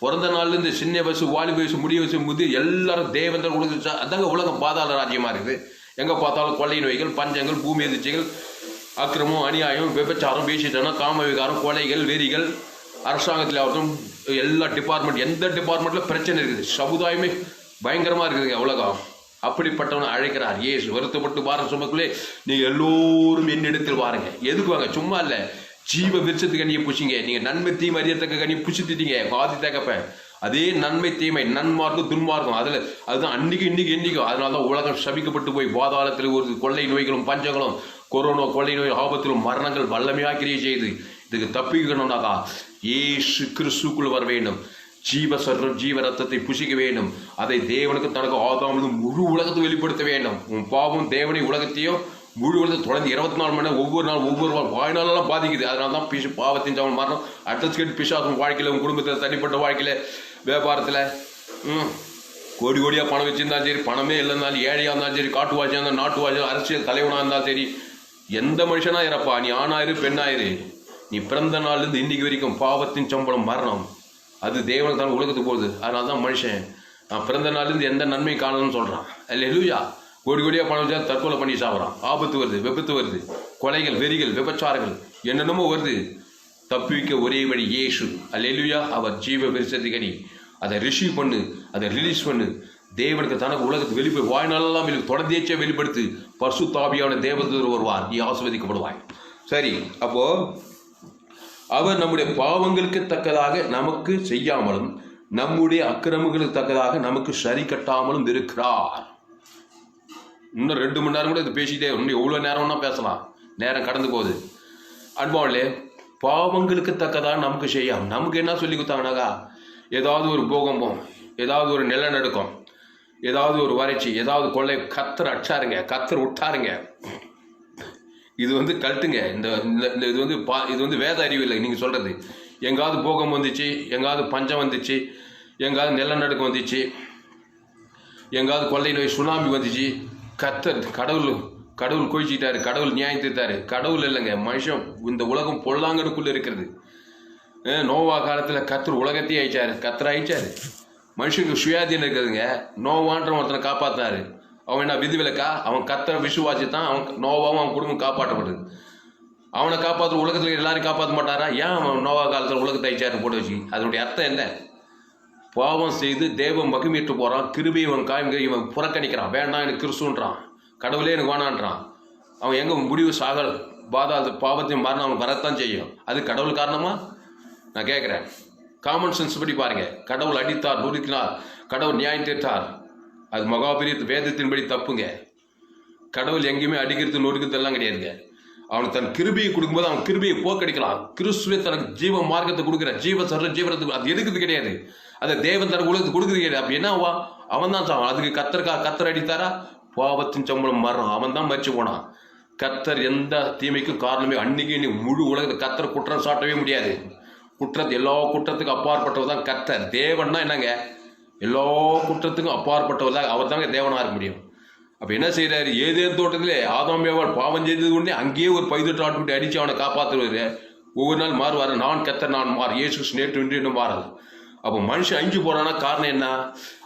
பிறந்த நாள்லேருந்து சின்ன வயசு வாலி வயசு முடிய வயசு முதி எல்லாரும் தேவந்தர் உலக அதாங்க உலகம் பாதாள ராஜ்யமாக இருக்குது. எங்கே பார்த்தாலும் கொள்ளை நோய்கள், பஞ்சங்கள், பூமி எதிர்ச்சிகள், அக்கிரமம், அநியாயம், விபச்சாரம், பேசிட்டனம், காம விகாரம், கொலைகள், வெறிகள், அரசாங்கத்தில் ஆகட்டும் எல்லா டிபார்ட்மெண்ட், எந்த டிபார்ட்மெண்ட்டில் பிரச்சனை இருக்குது. சமுதாயமே பயங்கரமாக இருக்குதுங்க உலகம். அப்படிப்பட்டவனை அழைக்கிறார் இயேசு. வருத்தப்பட்டு பாரம் சுமக்குள்ளே நீங்க எல்லோரும் என்னிடத்தில் வாருங்க. எதுக்கு வாங்க? சும்மா இல்ல, ஜீவ விருட்சத்து கனியை புசிங்க. நீங்க நன்மை தீமை அறியத்தக்க கனியை புசித்துட்டீங்க. ஆதி தகப்பன் அதே நன்மை தீமை நன்மார்க்கும் துன்மார்க்கும் அதுதான் அன்னைக்கு இன்னைக்கு என்னைக்கும். அதனாலதான் உலகம் சபிக்கப்பட்டு போய் பாதாளத்தில் ஒரு கொள்ளை நோய்களும் பஞ்சங்களும் கொரோனா கொள்ளை நோய் ஆபத்திலும் மரணங்கள் வல்லமையாக கிரியை செய்து இதுக்கு தப்பிக்கணும்னாக்கா இயேசு கிறிஸ்துக்குள் வர வேண்டும். ஜீவ ரத்தத்தை புசிக்க வேண்டும். அதை தேவனுக்கு தனக்கு ஆதாம் முழு உலகத்தை வெளிப்படுத்த வேண்டும். உன் பாவம் தேவனை உலகத்தையும் முழு உலகத்தை தொடர்ந்து 24 மணி நேரம் ஒவ்வொரு நாள் வாழ்நாளெல்லாம் பாதிக்குது. அதனால தான் பாவத்தின் ஜாமம் மரணம் அட்ரஸ் கேட்டு பிசாசும் வாழ்க்கையில் உன் குடும்பத்தில் தனிப்பட்ட வாழ்க்கையில் வியாபாரத்தில் கோடி கோடியாக பணம் வச்சிருந்தாலும் சரி, பணமே இல்லைனாலும் ஏழையாக இருந்தாலும் சரி, காட்டுவாசியாக இருந்தாலும் நாட்டுவாசியாக அரசியல் தலைவனாக இருந்தாலும் சரி, எந்த மனுஷனாக இருப்பா, நீ ஆணாயிரு பெண்ணாயிரு, நீ பிறந்த நாள்லேருந்து இன்னைக்கு வரைக்கும் பாவத்தின் சம்பளம் மரணம். அது தேவனுக்கு தான் உலகத்துக்கு போகுது. அதனால தான் மனுஷன் நான் பிறந்த நாள்லேருந்து எந்த நன்மை காணணும்னு சொல்கிறான். அல்லேலூயா. கோடி கோடியாக பணம் வச்சா தற்கொலை பண்ணி சாப்பிட்றான். ஆபத்து வருது, விபத்து வருது, கொலைகள், வெறிகள், விபச்சாரங்கள் என்னென்னமோ வருது. தப்பிக்க ஒரே வழி இயேசு. அல்லேலூயா. அவர் ஜீவ விருட்சத்துக்கனி. அதை ரிசீவ் பண்ணு, அதை ரிலீஸ் பண்ணு. தேவனுக்கு தனக்கு உலகத்துக்கு வெளிப்படை வாய்நாளெல்லாம் தொடர்ந்தேச்சே வெளிப்படுத்து. பரிசுத்த ஆவியான தேவதூதர் வருவார், நீ ஆசீர்வதிக்கப்படுவாய். சரி, அப்போ அவர் நம்முடைய பாவங்களுக்கு தக்கதாக நமக்கு செய்யாமலும் நம்முடைய அக்கிரமங்களுக்கு தக்கதாக நமக்கு சரி கட்டாமலும் இருக்கிறார். இன்னும் 2 மணி நேரம் கூட இது பேசிட்டே, இன்னும் எவ்வளோ நேரம்னா பேசலாம், நேரம் கடந்து போகுது. அன்பாவிலே, பாவங்களுக்கு தக்கதாக நமக்கு செய்யாம நமக்கு என்ன சொல்லி கொடுத்தாங்கனாக்கா, ஏதாவது ஒரு பூகம்பம், ஏதாவது ஒரு நிலநடுக்கம், ஏதாவது ஒரு வறட்சி, ஏதாவது கொள்ளை, கத்தர் அடிச்சாருங்க, கத்தர் விட்டாருங்க. இது கழட்டுங்க. இது வந்து வேத அறிவு இல்லை. நீங்கள் சொல்கிறது எங்காவது பூகம்பம் வந்துச்சு, எங்காவது பஞ்சம் வந்துச்சு, எங்காவது நிலநடுக்கம் வந்துச்சு, எங்காவது கொள்ளை நோய் சுனாமி வந்துச்சு, கத்தர் கடவுள் கோயிச்சிட்டாரு, கடவுள் நியாயம் தீர்த்தாரு. கடவுள் இல்லைங்க, மனுஷன். இந்த உலகம் பொல்லாங்கனுக்குள்ளே இருக்கிறது. நோவா காலத்தில் கத்தர் உலகத்தையே அழிச்சாரு, கத்தர் அழிச்சாரு. மனுஷனுக்கு சுயாதீனம் இருக்குதுங்க. நோவான்ற ஒருத்தனை காப்பாற்றினாரு. அவன் என்ன விதிவிலக்கா? அவன் கத்தரை விசுவாசி தான் அவன் நோவாவும் அவன் குடும்பம் காப்பாற்றப்படுது. அவனை காப்பாற்ற உலகத்தில் எல்லாரும் காப்பாற்ற மாட்டாரா? ஏன் அவன் நோவா காலத்தில் உலகத்தை அழிச்சாரு போட்டு வச்சு? அதனுடைய அர்த்தம் என்ன? பாவம் செய்து தேவன் மகிமையிட்டு போகிறான், கிருபையை இவன் காய்க இவன் புறக்கணிக்கிறான். வேண்டாம் எனக்கு கிறிஸ்துன்றான், கடவுளே எனக்கு வேணான்றான். அவன் எங்கே முடிவு சாகல் பாவத்தையும் மரணம் அவன் வரத்தான் செய்யும். அது கடவுள் காரணமா? நான் கேட்குறேன். காமன் சென்ஸ் படி பாருங்க. கடவுள் அடித்தார், நொறுக்கினார், கடவுள் நியாயம் தீர்த்தார். அது மகாபெரிய வேதத்தின்படி தப்புங்க. கடவுள் எங்கேயுமே அடிக்கிறது நொறுக்கிறது எல்லாம் கிடையாதுங்க. அவனுக்கு தன் கிருபியை கொடுக்கும்போது அவன் கிருபியை போக்கடிக்கலாம். கிறிஸ்துவே தனக்கு ஜீவ மார்க்கத்தை கொடுக்குற ஜீவரத்துக்கு அது எடுக்கிறது கிடையாது. அதை தேவன் தனக்கு உலகத்துக்கு கொடுக்குறது கிடையாது. அப்படி என்னவா? அவன் தான் சாவான். அதுக்கு கத்தர் அடித்தாரா? பாவத்தின் சம்பளம் மரணம். அவன் தான் மறிச்சு போனான். கத்தர் எந்த தீமைக்கும் காரணமே அன்னைக்கு இன்னைக்கு முழு உலகத்தை கத்தர் குற்றம் சாட்டவே முடியாது. எல்லா குற்றத்துக்கும் அப்பாற்பட்டவர் தான் கத்தர். தேவன்னா என்னங்க? எல்லா குற்றத்துக்கும் அப்பாற்பட்டவர் தான். அவர் தாங்க தேவனாக இருக்க முடியும். அப்போ என்ன செய்யறாரு? ஏதேன் தோட்டத்திலே ஆதாம் ஏவாள் பாவம் செய்தது உடனே அங்கேயே ஒரு 18 ஆட்டுக்குட்டி அடித்து அவனை காப்பாற்றுவாரு. ஒவ்வொரு நாள் மாறுவார். நான் கத்தர் நான் மாறு, இயேசு நேற்று இன்று இன்னும் மாறாது. அப்போ மனுஷன் அஞ்சு போறானா காரணம் என்ன?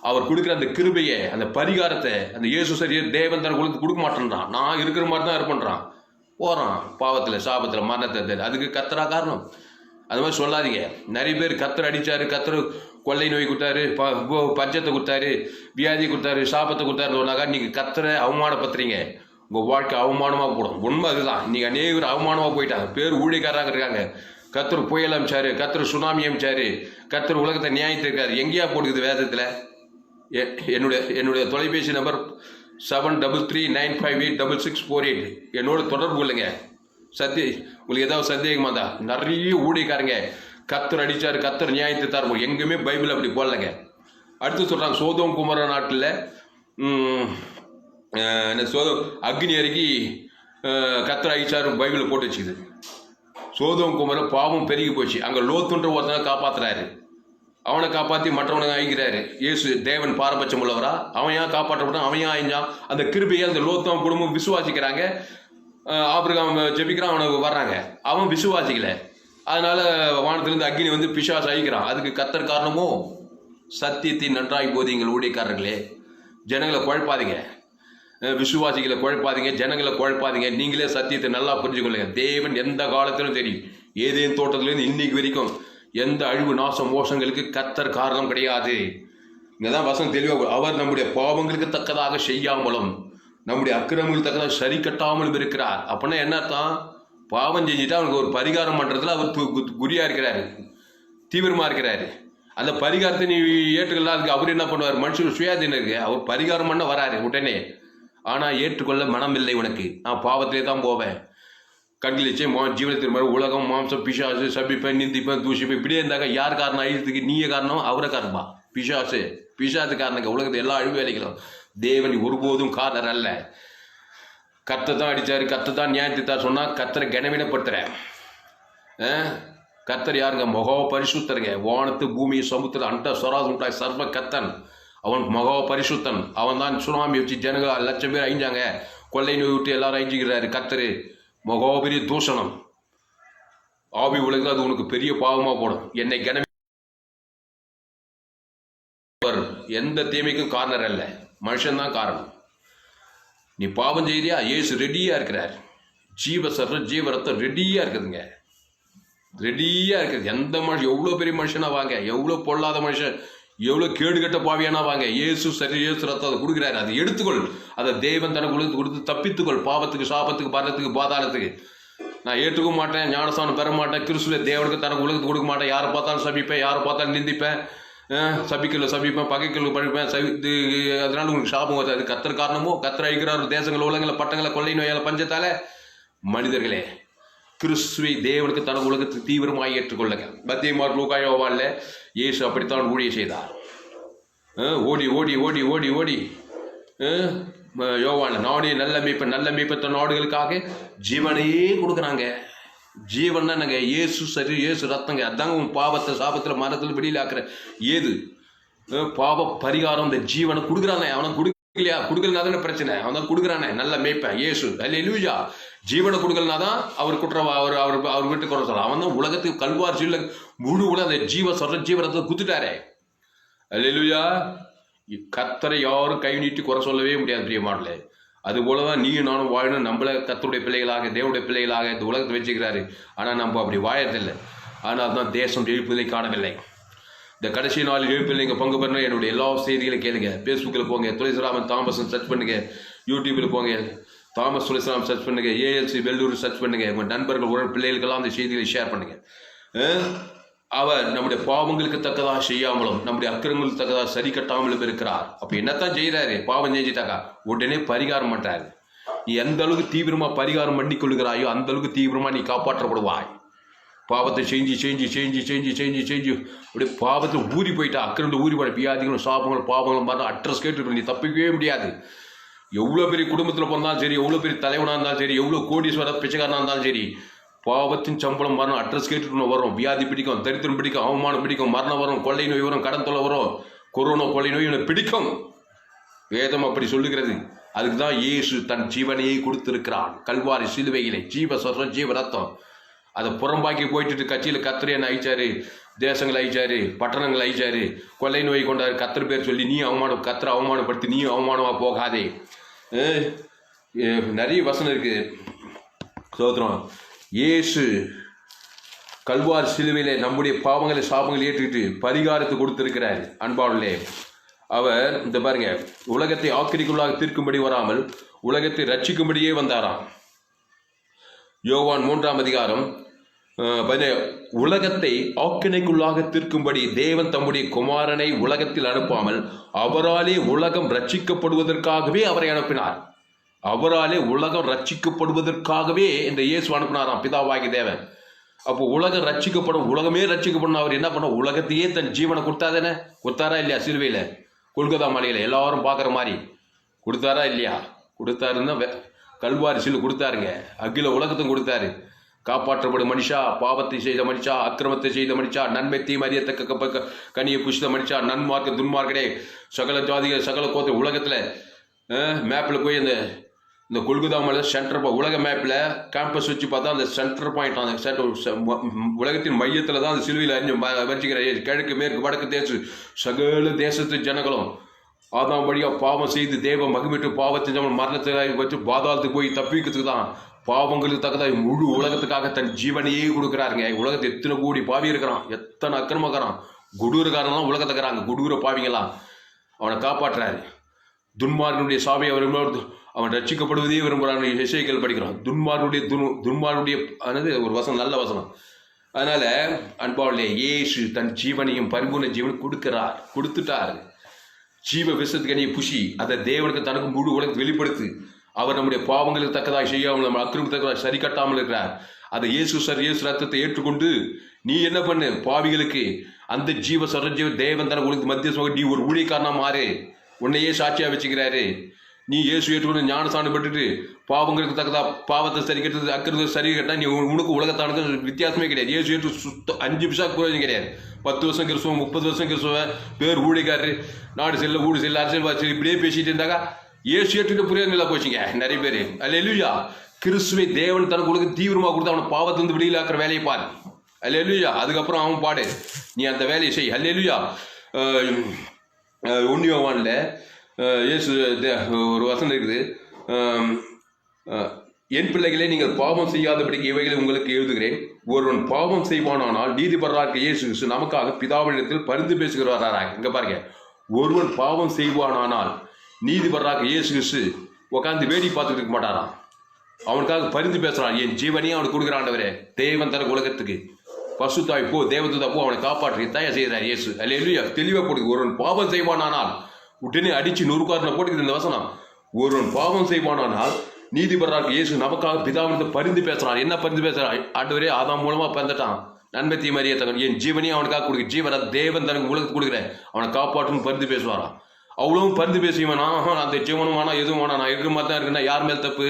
அவர் கொடுக்குற அந்த கிருபையை, அந்த பரிகாரத்தை அந்த இயேசு சரி தேவன் தனக்கு கொடுக்க மாட்டேன்றான். நான் இருக்கிற மாதிரி தான் இருப்பேன்றான். போறான் பாவத்தில், சாபத்தில், மரணத்தை. அதுக்கு கத்தரா காரணம்? அது மாதிரி சொல்லாதீங்க. நிறைய பேர் கத்தர் அடித்தாரு, கத்தர் கொள்ளை நோய் கொடுத்தாரு, பஞ்சத்தை கொடுத்தாரு, வியாதி கொடுத்தாரு, சாபத்தை கொடுத்தாருனாக்கா நீங்கள் கத்தரை அவமானப்படுத்துறீங்க. உங்கள் வாழ்க்கை அவமானமாக போடும். உண்மை அதுதான். நீங்கள் அநேகர் அவமானமாக போயிட்டாங்க. பேர் ஊழியக்காரராக இருக்காங்க. கத்தர் புயல் அமைச்சாரு, கத்தர் சுனாமி அமைச்சாரு, கத்தர் உலகத்தை நியாயத்திருக்காரு. எங்கேயா போட்டுக்குது வேதத்தில்? என்னுடைய தொலைபேசி நம்பர் 7339586648. என்னோட தொடர்பு கொள்ளுங்க. உங்களுக்கு ஏதாவது சந்தேகமா தான்? நிறைய ஊழியக்காரங்க கத்தர் அடிச்சாரு, கத்தர் நியாயத்தை தரும். எங்குமே பைபிள் அப்படி போடலைங்க. அடுத்து சொல்றாங்க சோதோம் குமர நாட்டில் அக்னி அருகி கத்தர் அடிச்சாரு பைபிளை போட்டு வச்சுக்குது. சோதோம் குமர பாவம் பெருகி போச்சு. அங்கே லோத்துன்ற ஒருத்தனை காப்பாத்துறாரு. அவனை காப்பாற்றி மற்றவனை அழிக்கிறாரு. இயேசு தேவன் பாரபட்சம் உள்ளவரா? அவன் ஏன் காப்பாற்றப்பட்டான்? அவன் ஏன் அழிஞ்சான்? அந்த கிருபையை அந்த லோத்தம் குடும்பம் விசுவாசிக்கிறாங்க. ஆபிரகாம் ஜெபிக்கிறான், அவனுக்கு வர்றாங்க. அவன் விசுவாசிக்கல. அதனால வானத்திலிருந்து அக்னி வந்து பிசாசு அழிக்கிறான். அதுக்கு கத்தர் காரணமோ? சத்தியத்தை நன்றாய் போதிங்கள் ஊழியக்காரர்களே. ஜனங்களை குழப்பாதீங்க, விசுவாசிகளை குழப்பாதீங்க, ஜனங்களை குழப்பாதீங்க. நீங்களே சத்தியத்தை நல்லா புரிஞ்சுக்கொள்ளுங்க. தேவன் எந்த காலத்திலும் தெரியும். ஏதேன் தோட்டத்திலிருந்து இன்னைக்கு வரைக்கும் எந்த அழிவு நாசம் மோசங்களுக்கு கத்தர் காரணம் கிடையாது. இங்கதான் வசனம் தெளிவாக, அவர் நம்முடைய பாவங்களுக்கு தக்கதாக செய்யாமலும் நம்முடைய அக்கிரமங்களுக்கு தக்கதாக சரி கட்டாமலும் இருக்கிறார். அப்படின்னா என்ன அர்த்தம்? பாவம் செஞ்சுட்டு அவனுக்கு ஒரு பரிகாரம் பண்றதுல அவர் குறியா இருக்கிறாரு, தீவிரமா இருக்கிறாரு. அந்த பரிகாரத்தை நீ ஏற்றுக்கொள்ள அதுக்கு அவர் என்ன பண்ணுவார்? மனுஷன் சுயாதீனம் இருக்கு, அவர் பரிகாரம் பண்ண வராரு உடனே. ஆனா ஏற்றுக்கொள்ள மனம் இல்லை உனக்கு. நான் பாவத்திலே தான் போவேன், கண்களிச்சே ஜீவனத்தின் மாதிரி உலகம் மாம்சம் பிசாசு சபிப்பேன் நிந்திப்பேன் தூஷிப்பேன் இப்படியே இருந்தாங்க. யார் காரணம் அழிறதுக்கு? நீயே காரணம், அவரை காரணமா? பிசாசு காரணங்க. உலகத்தை எல்லா அழிவு வேலைகளும் தேவன் ஒருபோதும் காரணர் அல்ல. கத்தை தான் அடித்தார், கத்தை தான் நியாயத்தை சொன்னா கத்தரை கனவீனப்படுத்துற. கத்தர் யாருங்க? மகா பரிசுத்தருங்க. வானத்து பூமி சமுத்திர அண்ட சொராது உண்டாய் சர்வ கத்தன் அவன் மகா பரிசுத்தன். அவன் தான் சுனாமி வச்சு ஜனங்க லட்சம் பேர் அழிஞ்சாங்க, கொள்ளை நோய் விட்டு எல்லாரும் அழிஞ்சுக்கிறாரு. கத்தரு மகா பெரிய தூஷணம். ஆவி உலகம் அது உனக்கு பெரிய பாவமா போடும். என்னை கனவி எந்த தீமைக்கும் காரணர் அல்ல, மனுஷன் தான் காரணம். நீ பாவம் செய்தியா? இயேசு ரெடியா இருக்கிறார். ஜீவ ரத்தம் ரெடியா இருக்குதுங்க, ரெடியா இருக்குது. எந்த மனுஷன் எவ்வளவு பெரிய மனுஷனா வாங்க, எவ்வளவு பொல்லாத மனுஷன், எவ்வளவு கேடு கட்ட பாவியானா வாங்க, இயேசு ரத்தம் அதை கொடுக்குறாரு. அதை எடுத்துக்கொள். அதை தேவன் தனக்கு கொடுத்து தப்பித்துக்கொள். பாவத்துக்கு சாபத்துக்கு பரத்துக்கு பாதாளத்துக்கு. நான் ஏற்றுக்க மாட்டேன், ஞானஸ்தானம் பெற மாட்டேன், கிறிஸ்துவ தேவனுக்கு தனக்கு உலகத்துக்கு கொடுக்க மாட்டேன், யாரை பார்த்தாலும் சபிப்பேன், யாரை பார்த்தாலும் நிந்திப்பேன், சபிப்பேன், பகைக்கல் படிப்பேன், அதனால உங்களுக்கு சாபம் வருது. அது கத்தர் காரணமோ? கத்தர் அழிக்கிறார் தேசங்கள் உலகங்களை பட்டங்களை கொள்ளை நோயால பஞ்சத்தால. மனிதர்களே, கிறிஸ்துவை தேவனுக்கு தனது உலகத்துக்கு தீவிரமாக ஏற்றுக்கொள்ளுங்க. மத்தியமார் லூக்கா யோவான்ல இயேசு அப்படித்தான் ஊழியம் செய்தார். ஓடி ஓடி ஓடி ஓடி ஓடி யோவான் நாடு நல்ல மீட்ப தன் நாடுகளுக்காக ஜீவனையே கொடுக்குறாங்க. ஜீவன் என்னங்க? இயேசு ரத்தங்க. அதாங்க உன் பாவத்தை சாபத்தில் மரத்தில் வெளியில் ஆக்குற ஏது பாவ பரிகாரம். இந்த ஜீவனை கொடுக்குறானே, அவனை கொடுக்கலையா? கொடுக்கலனாதானே பிரச்சனை. அவன் தான் கொடுக்குறானே நல்ல மேய்ப்பேன் இயேசு. அல்லேலூயா. ஜீவனை கொடுக்கலனா தான் அவர் குற்றம், அவர் வீட்டுக்கு குறை சொல்ல. அவன் தான் உலகத்துக்கு கல்வார் சொல்ல முழு உலக அந்த ஜீவரத்தை குத்துட்டாரே. அல்லேலூயா. கத்தரை யாரும் கை நீட்டி குறை சொல்லவே முடியாது பிரியமானே. அது போலதான் நீயும் நானும் வாழணும். நம்மள கத்தருடைய பிள்ளைகளாக தேவனுடைய பிள்ளைகளாக இந்த உலகத்தை வச்சுக்கிறாரு. ஆனால் நம்ம அப்படி வாழறதில்லை. ஆனால் தான் தேசம் எழுப்புதலை காணவில்லை. இந்த கடைசி நாளில் எழுப்பில் நீங்கள் பங்கு பெறணும். என்னுடைய எல்லா செய்திகளையும் கேளுங்க. ஃபேஸ்புக்கில் போங்க, துளசிராமன் தாமஸ் சர்ச் பண்ணுங்க. யூடியூப்பில் போங்க, தாமஸ் துளசிராமன் சர்ச் பண்ணுங்க. ஏஎல்சி வெள்ளூர் சர்ச் பண்ணுங்க. உங்கள் நண்பர்கள் உடன் பிள்ளைகளுக்கெல்லாம் அந்த செய்திகளை ஷேர் பண்ணுங்க. அவர் நம்முடைய பாவங்களுக்கு தக்கதாக செய்யாமலும் நம்முடைய அக்கிரங்களுக்கு தக்கதாக சரி கட்டாமலும் இருக்கிறார். அப்ப என்னத்தான் செய்யறாரு? பாவம் செஞ்சுட்டாக்கா உடனே பரிகாரம் பண்றாரு. நீ எந்த அளவுக்கு தீவிரமா பரிகாரம் பண்ணி கொள்கிறாயோ அந்த அளவுக்கு தீவிரமா நீ காப்பாற்றப்படுவாய். பாவத்தை செஞ்சு செஞ்சு செஞ்சு செஞ்சு செஞ்சு செஞ்சு அப்படியே பாவத்தை ஊறி போயிட்டா, அக்கிரமத்தை ஊறி போய் வியாதிகளும் சாபங்களும் பாவங்களும் மாதிரி அட்ரஸ் கேட்டு நீ தப்பிக்கவே முடியாது. எவ்வளவு பெரிய குடும்பத்தில் பிறந்தாலும் சரி, எவ்வளவு பெரிய தலைவனா இருந்தாலும் சரி, எவ்வளவு கோடீஸ்வர பிச்சைக்காரனா இருந்தாலும் சரி, பாவத்தின் சம்பளம் மரணம். அட்ரஸ் கேட்டுட்டு வரும். வியாதி பிடிக்கும், தரித்திரம் பிடிக்கும், அவமானம் பிடிக்கும், மரணம் வரும், கொள்ளை நோய் வரும், கடன் தொல்லை வரும், கொரோனா கொள்ளை நோய் இவனை பிடிக்கும். வேதம் அப்படி சொல்லுகிறது. அதுக்கு தான் இயேசு தன் ஜீவனையை கொடுத்திருக்கிறான் கல்வாரி சிலுவையிலே. ஜீவ ரத்தம். அதை புறம்பாக்கி போயிட்டு கட்சியில் கத்திரியன் அழிச்சாரு, தேசங்கள் அழிச்சாரு, பட்டணங்கள் அழிச்சாரு, கொள்ளை நோய் கொண்டாரு. கத்தர் பேர் சொல்லி நீ கத்தரை அவமானப்படுத்தி நீ அவமானமா போகாதே. நிறைய வசனம் இருக்கு. சோத்திரம். இயேசு கல்வார் சிலுவையிலே நம்முடைய பாவங்களை சாபங்களை ஏற்றுக்கிட்டு பரிகாரத்தை கொடுத்திருக்கிறார். அன்பாளே, அவர் இந்த பாருங்க, உலகத்தை ஆக்கிரிக்குள்ளாக தீர்க்கும்படி வராமல் உலகத்தை ரட்சிக்கும்படியே வந்தாராம். யோவான் 3ஆம் அதிகாரம் உலகத்தை ஆக்கினைக்குள்ளாக தீர்க்கும்படி தேவன் தம்முடைய குமாரனை உலகத்தில் அனுப்பாமல் அவராலே உலகம் ரட்சிக்கப்படுவதற்காகவே அவரை அனுப்பினார். அவராலே உலகம் ரட்சிக்கப்படுவதற்காகவே இந்த இயேசு அனுப்பினாராம் பிதாவாகி தேவன். அப்போ உலகம் ரட்சிக்கப்படும், உலகமே ரட்சிக்கப்படும். அவர் என்ன பண்ண? உலகத்தையே தன் ஜீவனை கொடுத்தாதானே? கொடுத்தாரா இல்லையா? சிலுவையில கொல்கத்தா மலையில எல்லாரும் பார்க்குற மாதிரி கொடுத்தாரா இல்லையா? கொடுத்தாருன்னா கல்வாரி சிலு கொடுத்தாருங்க. அகில உலகத்தும் கொடுத்தாரு. காப்பாற்றப்படும் மனுஷா, பாவத்தை செய்த மனுஷா, அக்கிரமத்தை செய்த மனுஷா, நன்மை தீமை அறியத்தக்க கனியை புஷித்த மனுஷா, நன்மார்க்க துன்மார்க்கடே, சகல ஜாதிகள் சகல கோத்த உலகத்துல மேப்பில் போய் இந்த கொல்கத்தா மலை சென்டர் உலக மேப்பில் கேம்பஸ் வச்சு பார்த்தா அந்த சென்டர் பாயிண்ட், அந்த உலகத்தின் மையத்தில் தான் அந்த சிலுவையில் அறிஞ்சு வச்சுக்கிற கிழக்கு மேற்கு வடக்கு தேசம் சகல தேசத்து ஜனங்களும் ஆதாம் வழியாக பாவம் செய்து தேவ மகிமிட்டு பாவத்தின் மரணத்தை வச்சு பாதாளத்துக்கு போய் தப்பிக்கிறதுக்கு தான், பாவங்களுக்கு தக்கதாக முழு உலகத்துக்காக தன் ஜீவனையே கொடுக்குறாருங்க. உலகத்தை எத்தனை கோடி பாவி இருக்கிறான், எத்தனை அக்கிரமக்காரன், குடூரக்காரன் தான் உலகத்துக்கிறாங்க, குடூர பாவிங்களாம். அவனை காப்பாற்றுறாரு. துன்மார்கனுடைய சாவை அவன் ரட்சிக்கப்படுவதே விரும்புகிறான். எசேக்கியேல் படிக்கிறான். துன்மார்கனுடைய ஒரு வசனம், நல்ல வசனம். அதனால அன்பாவிலே இயேசு தன் ஜீவனையும் பரிபூர்ண ஜீவன் கொடுத்துட்டார். ஜீவ விஷத்துக்கனியை புஷி அதை தேவனுக்கு தனக்கு முழு உலகத்தை வெளிப்படுத்து. அவர் நம்முடைய பாவங்களுக்கு தக்கதாக செய்யாமல், நம்ம அக்கிரமத்துக்கு தக்கதாக சரி கட்டாமல் இருக்கிறார். அதை இயேசு ரத்தத்தை ஏற்றுக்கொண்டு நீ என்ன பண்ணு, பாவிகளுக்கு அந்த ஜீவ தேவன் தனக்கு உலகத்து மத்திய நீ ஒரு ஊழியக்காரனா மாறு. உன்னையே சாட்சியா வச்சுக்கிறாரு. நீ இயேசு ஏற்றுக்கொண்டு ஞானஸ்நானம் பெற்றுட்டு பாவங்களுக்கு தக்கதா பாவத்தை சரி கட்டுறது அக்கிறது சரி கட்டா நீ உனக்கு உலகத்தானது வித்தியாசமே கிடையாது. இயேசு ஏற்று 5 பைசா குறையும் கிடையாது. 10 வருஷம் கிறிஸ்துவம், 30 வருஷம் கிறிஸ்துவன், பேர் ஊழியக்காரரு, நாடு செல்ல ஊடு செல்ல அரசியல் இப்படியே பேசிட்டு இருந்தாக்கா இயேசு ஏற்றுட்டு புரியாத போச்சுங்க நிறைய பேர். அல்லேலூயா. கிறிஸ்துவை தேவன் தனக்கு உலக தீவிரமாக கொடுத்து அவனை பாவத்திலிருந்து வெளியில் ஆக்கிற வேலையை பாரு. அல்லேலூயா. அதுக்கப்புறம் அவன் பாடு, நீ அந்த வேலையை செய். அல்லேலூயா. 1 யோவான்ல இயேசு ஒரு வசனம் இருக்குது, என் பிள்ளைகளே நீங்கள் பாவம் செய்யாதபடிக்கு இவைகளை உங்களுக்கு எழுதுகிறேன். ஒருவன் பாவம் செய்வானானால் நீதிபரராக இயேசு கிறிஸ்து நமக்காக பிதாவினிடத்தில் பரிந்து பேசுகிறாராக. இங்க பாருங்க, ஒருவன் பாவம் செய்வானானால் நீதிபரராக இயேசு கிறிஸ்து உட்காந்து வேடி பார்த்துட்டு இருக்க மாட்டாராம். அவனுக்காக பரிந்து பேசுறான். என் ஜீவனையும் அவனுக்கு கொடுக்குறாண்டவரே. தேவன் தனக்கு உலகத்துக்கு பசுத்தாய் போ, தேவதூதா போ, அவனை காப்பாற்றி தயா செய்கிறார் இயேசு. அல்லேலூயா. தெளிவாக போடுது. ஒருவன் பாவம் செய்வானானால் உடனே அடிச்சு 100 போட்டுக்குது இந்த வசனம். ஒருவன் பாவம் செய்வானானால் நீதிபரராக இயேசு நமக்காக பிதாவினத்தை பரிந்து பேசுறான். என்ன பரிந்து பேசுறான்? ஆண்டவரே ஆதாம் மூலமா பிறந்துட்டான், நன்மை தீமையை தகவல் என் ஜீவனையும் அவனுக்காக கொடுக்க ஜீவன தேவன் தனக்கு உலகத்துக்கு கொடுக்குறேன், அவனை காப்பாற்றுன்னு பரிந்து பேசுவாரான். அவ்வளவும் பரிந்து பேசுவேனா? அந்த ஜீவனும் வேணா எதுவும் வேணா, நான் இருக்கிற மாதிரி தான் இருக்குன்னா யார் மேல தப்பு?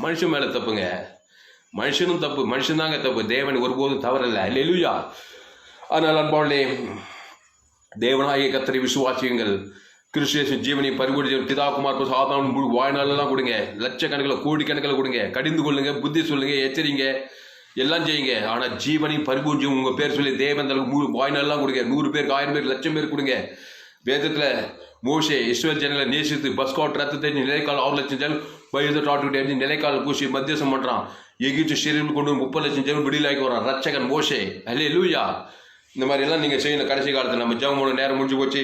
மனுஷன் மேல தப்புங்க. மனுஷனும் தப்பு, மனுஷன் தாங்க தப்பு. தேவன் ஒருபோதும் தவறில்லை. அல்லேலூயா. அதனால் அன்பாளே, தேவனாகிய கர்த்தரை விசுவாசியுங்கள். கிறிஸ்து ஜீவனை பரிபூர்ண பிதா குமார் சாதாரண முழு வாழ்நாளெல்லாம் கொடுங்க. லட்சக்கணக்கில் கோடிக்கணக்கில் கொடுங்க. கடிந்து கொள்ளுங்க, புத்தி சொல்லுங்க, எச்சரிங்க, எல்லாம் செய்யுங்க. ஆனால் ஜீவனை பரிபூர்ணம் உங்கள் பேர் சொல்லி தேவன் தனக்கு முழு வாழ்நாளெல்லாம் கொடுங்க. 100 பேருக்கு 1000 பேர் 1,00,000 பேர் கொடுங்க. வேதத்தில் மோசே இஸ்ரவேல் ஜனங்களை நேசித்து பஸ்காட் ரத்தத்தை நிலைக்கால் 6,00,000 ஜனம் வயது டாட்டு நிலைக்கால் பூசி மத்தியசம் பண்ணுறான். எகிப்து சிறையில் கொண்டு 30,00,000 ஜனம் விடுதலைக்கு வரான். ரட்சகன் மோசே. அல்லேலூயா. இந்த மாதிரி எல்லாம் நீங்கள் செய்யணும். கடைசி காலத்தில் நம்ம ஜெபம் நேரம் முடிஞ்சு போச்சு.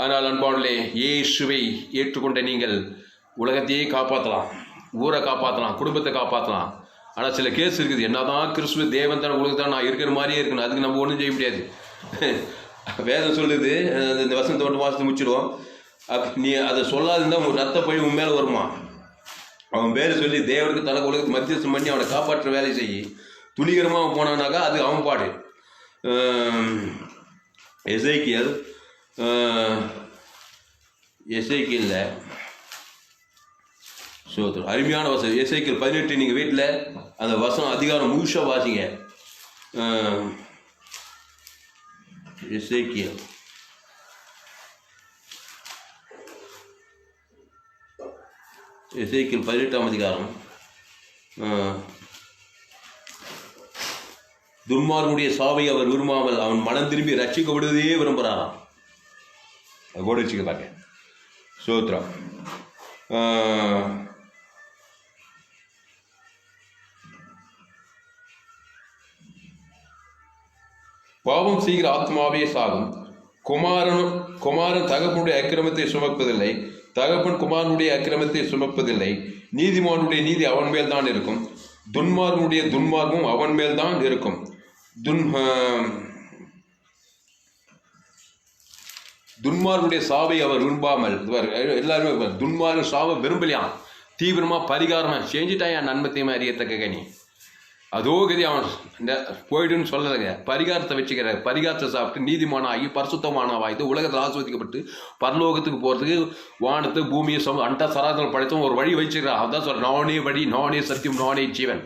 ஆனால் அன்பானே, இயேசுவை ஏற்றுக்கொண்ட நீங்கள் உலகத்தையே காப்பாற்றலாம், ஊரை காப்பாற்றலாம், குடும்பத்தை காப்பாற்றலாம். ஆனால் சில கேஸ் இருக்குது. என்னதான் கிறிஸ்துவ தேவன் தான் உலகத்தான் நான் இருக்கிற மாதிரியே இருக்கணும், அதுக்கு நம்ம ஒன்றும் செய்ய முடியாது. வேதம் சொல்லுது, இந்த வசனத்தை 1 மாதத்தை முடிச்சிடுவோம். நீ அதை சொல்லாதுன்னா உங்கள் ரத்த பழி உன் மேலே வருமா? அவன் பேரை சொல்லி தேவனுக்கு தனக்கு உலகத்தை மத்தியஸ்தம் பண்ணி அவனை காப்பாற்ற வேலை செய்யி துணிகரமாக போனானாக்கா அது அவன் பாடு. எசேக்கியேல் அருமையான வசனம். எசேக்கியேல் 18 நீங்கள் வீட்டில் அந்த வசனம் அதிகாரம் முழுசாக வாசிங்க. எசேக்கியேல் எசேக்கியேல் 18ஆம் அதிகாரம். துன்மார்கனுடைய சாவை அவர் விரும்பாமல் அவன் மனம் திரும்பி ரட்சிக்கப்படுவதையே விரும்புகிறாராம். அது கூட வச்சுக்க பாக்க. சோத்ரம். பாவம் செய்கிற ஆத்மாவே சாகும். குமாரன் தகப்பனுடைய அக்கிரமத்தை சுமப்பதில்லை, தகப்பன் குமாரனுடைய அக்கிரமத்தை சுமப்பதில்லை. நீதிமானுடைய நீதி அவன் மேல் தான் இருக்கும், துன்மார்கனுடைய துன்மார்க்கும் அவன் மேல் தான் இருக்கும். துன்மார்கனுடைய சாவை அவர் விரும்பாமல், எல்லாருமே துன்மார்கன் சாவை விரும்பலையாம். தீவிரமா பரிகாரமா செஞ்சுட்டான். என் நன்மத்தையுமா அறியத்தக்க கனி அதோ கதி அவன் போயிடுன்னு சொல்லலைங்க. பரிகாரத்தை வச்சுக்கிற, பரிகாரத்தை சாப்பிட்டு நீதிமானாகி பரிசுத்தமானவாய்த்து உலகத்தில் ஆஸ்வதிக்கப்பட்டு பரலோகத்துக்கு போகிறதுக்கு வானத்தை பூமியை அண்டா சராசரம் படைத்தும் ஒரு வழி வச்சுக்கிறான். அதான் சொல்ற, நானே வழி, நானே சத்தியம், நானே ஜீவன்.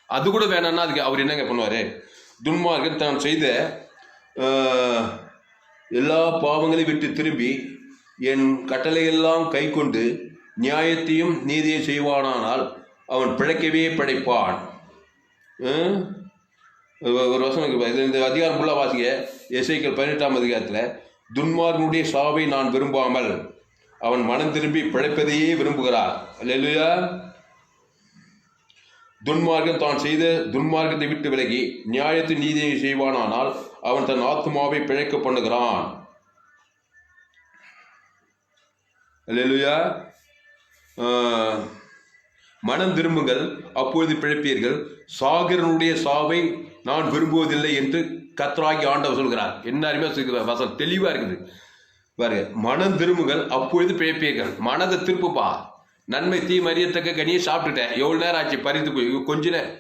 அது கூட வேணான்னா அதுக்கு அவர் என்னங்க பண்ணுவார்? துன்மார்கன் தான் செய்த எல்லா பாவங்களையும் விட்டு திரும்பி என் கட்டளையெல்லாம் கை கொண்டு நியாயத்தையும் நீதியை செய்வானானால் அவன் பிழைக்கவே பிழைப்பான். ஒரு வசனம் இந்த அதிகாரம் ஃபுல்லாக வாசிங்க. எசேக்கியேல் 18ஆம் அதிகாரத்தில், துன்மார்கனுடைய சாவை நான் விரும்பாமல் அவன் மனம் திரும்பி பிழைப்பதையே விரும்புகிறார். அல்லேலூயா. துன்மார்கன் தான் செய்த துன்மார்க்கத்தை விட்டு விலகி நியாயத்தின் நீதியை செய்வானானால் அவன் தன் ஆத்மாவை பிழைக்க பண்ணுகிறான். அல்லேலூயா. மனம் திரும்புங்கள், அப்பொழுது பிழைப்பீர்கள். சாகரனுடைய சாவை நான் விரும்புவதில்லை என்று கர்த்தராகிய ஆண்டவர் சொல்கிறார். என்ன அருமையா வசனம் தெளிவா இருக்குது பாருங்க. மனம் திரும்புங்கள், அப்பொழுது பிழைப்பீர்கள். மனதை திருப்புப்பா. நன்மை தீமை அறியத்தக்க கனியை சாப்பிட்டுட்டேன், எவ்வளவு நேரம் ஆச்சு பறித்து போய் கொஞ்ச நேரம்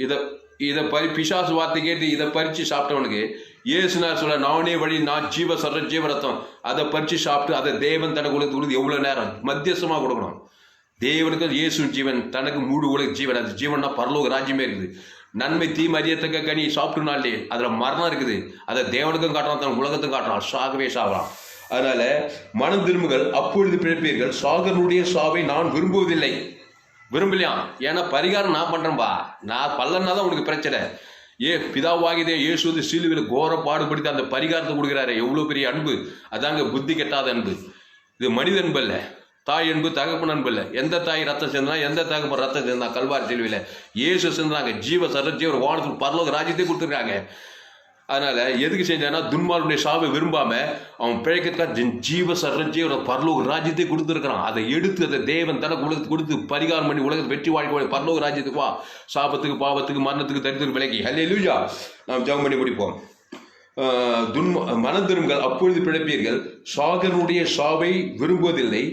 இதை பிசாசு வார்த்தை கேட்டு இதை பறித்து சாப்பிட்டவனுக்கு இயேசுனார் சொல்ல, நானே வழி, நான் ஜீவ சர்ற ஜீவரத்தம். அதை பறித்து சாப்பிட்டு அதை தேவன் தனக்கு கொடுத்து எவ்வளோ நேரம் மத்தியஸ்தமாக கொடுக்கணும். தேவனுக்கு இயேசு ஜீவன், தனக்கு முழு உலக ஜீவன். அது ஜீவன்னா பரலோக ராஜ்யமே இருக்குது. நன்மை தீமை அறியத்தக்க கனி சாப்பிட்டுனாலே அதில் மரணம் இருக்குது. அதை தேவனுக்கும் காட்டுறான், தன் உலகத்துக்கும் காட்டுறான். சாகவே சாகலாம். அதனால மனம் திரும்புகள், அப்பொழுது பிழைப்பீர்கள். சாகரனுடைய சாவை நான் விரும்புவதில்லை. விரும்பலையா? ஏன்னா பரிகாரம் நான் பண்றேன்பா. நான் பல்லன்னா தான் உனக்கு பிரச்சனை. பிதாவாகிதே இயேசு வந்து சிலுவையில் கோர பாடுபடுத்தி அந்த பரிகாரத்தை கொடுக்குறாரு. எவ்வளவு பெரிய அன்பு! அதாங்க புத்தி கெட்டாத அன்பு. இது மனித அன்பு அல்ல, தாய் அன்பு, தகப்பன் அன்பு இல்லை. எந்த தாய் ரத்தம் சேர்ந்தா, எந்த தகப்பன் ரத்தம் சேர்ந்தா? கல்வாரி சிலுவையில் இயேசு சேர்ந்தாங்க. ஜீவ சர்ற ஜீவ வானத்துக்கு பரலோக ராஜ்யத்தை கொடுத்துருக்காங்க. அதனால எதுக்கு செஞ்சானா, துன்மார்க்கனுடைய சாவை விரும்பாம அவன் பிழைக்கிறதுக்காக ஜீவ சர்ற ஜீவ பரலோக ராஜ்யத்தை கொடுத்துருக்கிறான். அதை எடுத்து அதை தேவன் தனக்கு உலகத்துக்கு கொடுத்து பரிகாரம் பண்ணி உலகத்தை வெற்றி வாழ்க்கை பரலோக ராஜ்யத்துக்கு வா. சாபத்துக்கு, பாவத்துக்கு, மரணத்துக்கு, தரித்திற்கு விலகி. ஹல்லேலூயா. நாம் ஜெபம் பண்ணி முடிப்போம். மனம் திரும்புங்கள், அப்பொழுது பிழைப்பீர்கள். சாகரனுடைய சாவை விரும்புவதில்லை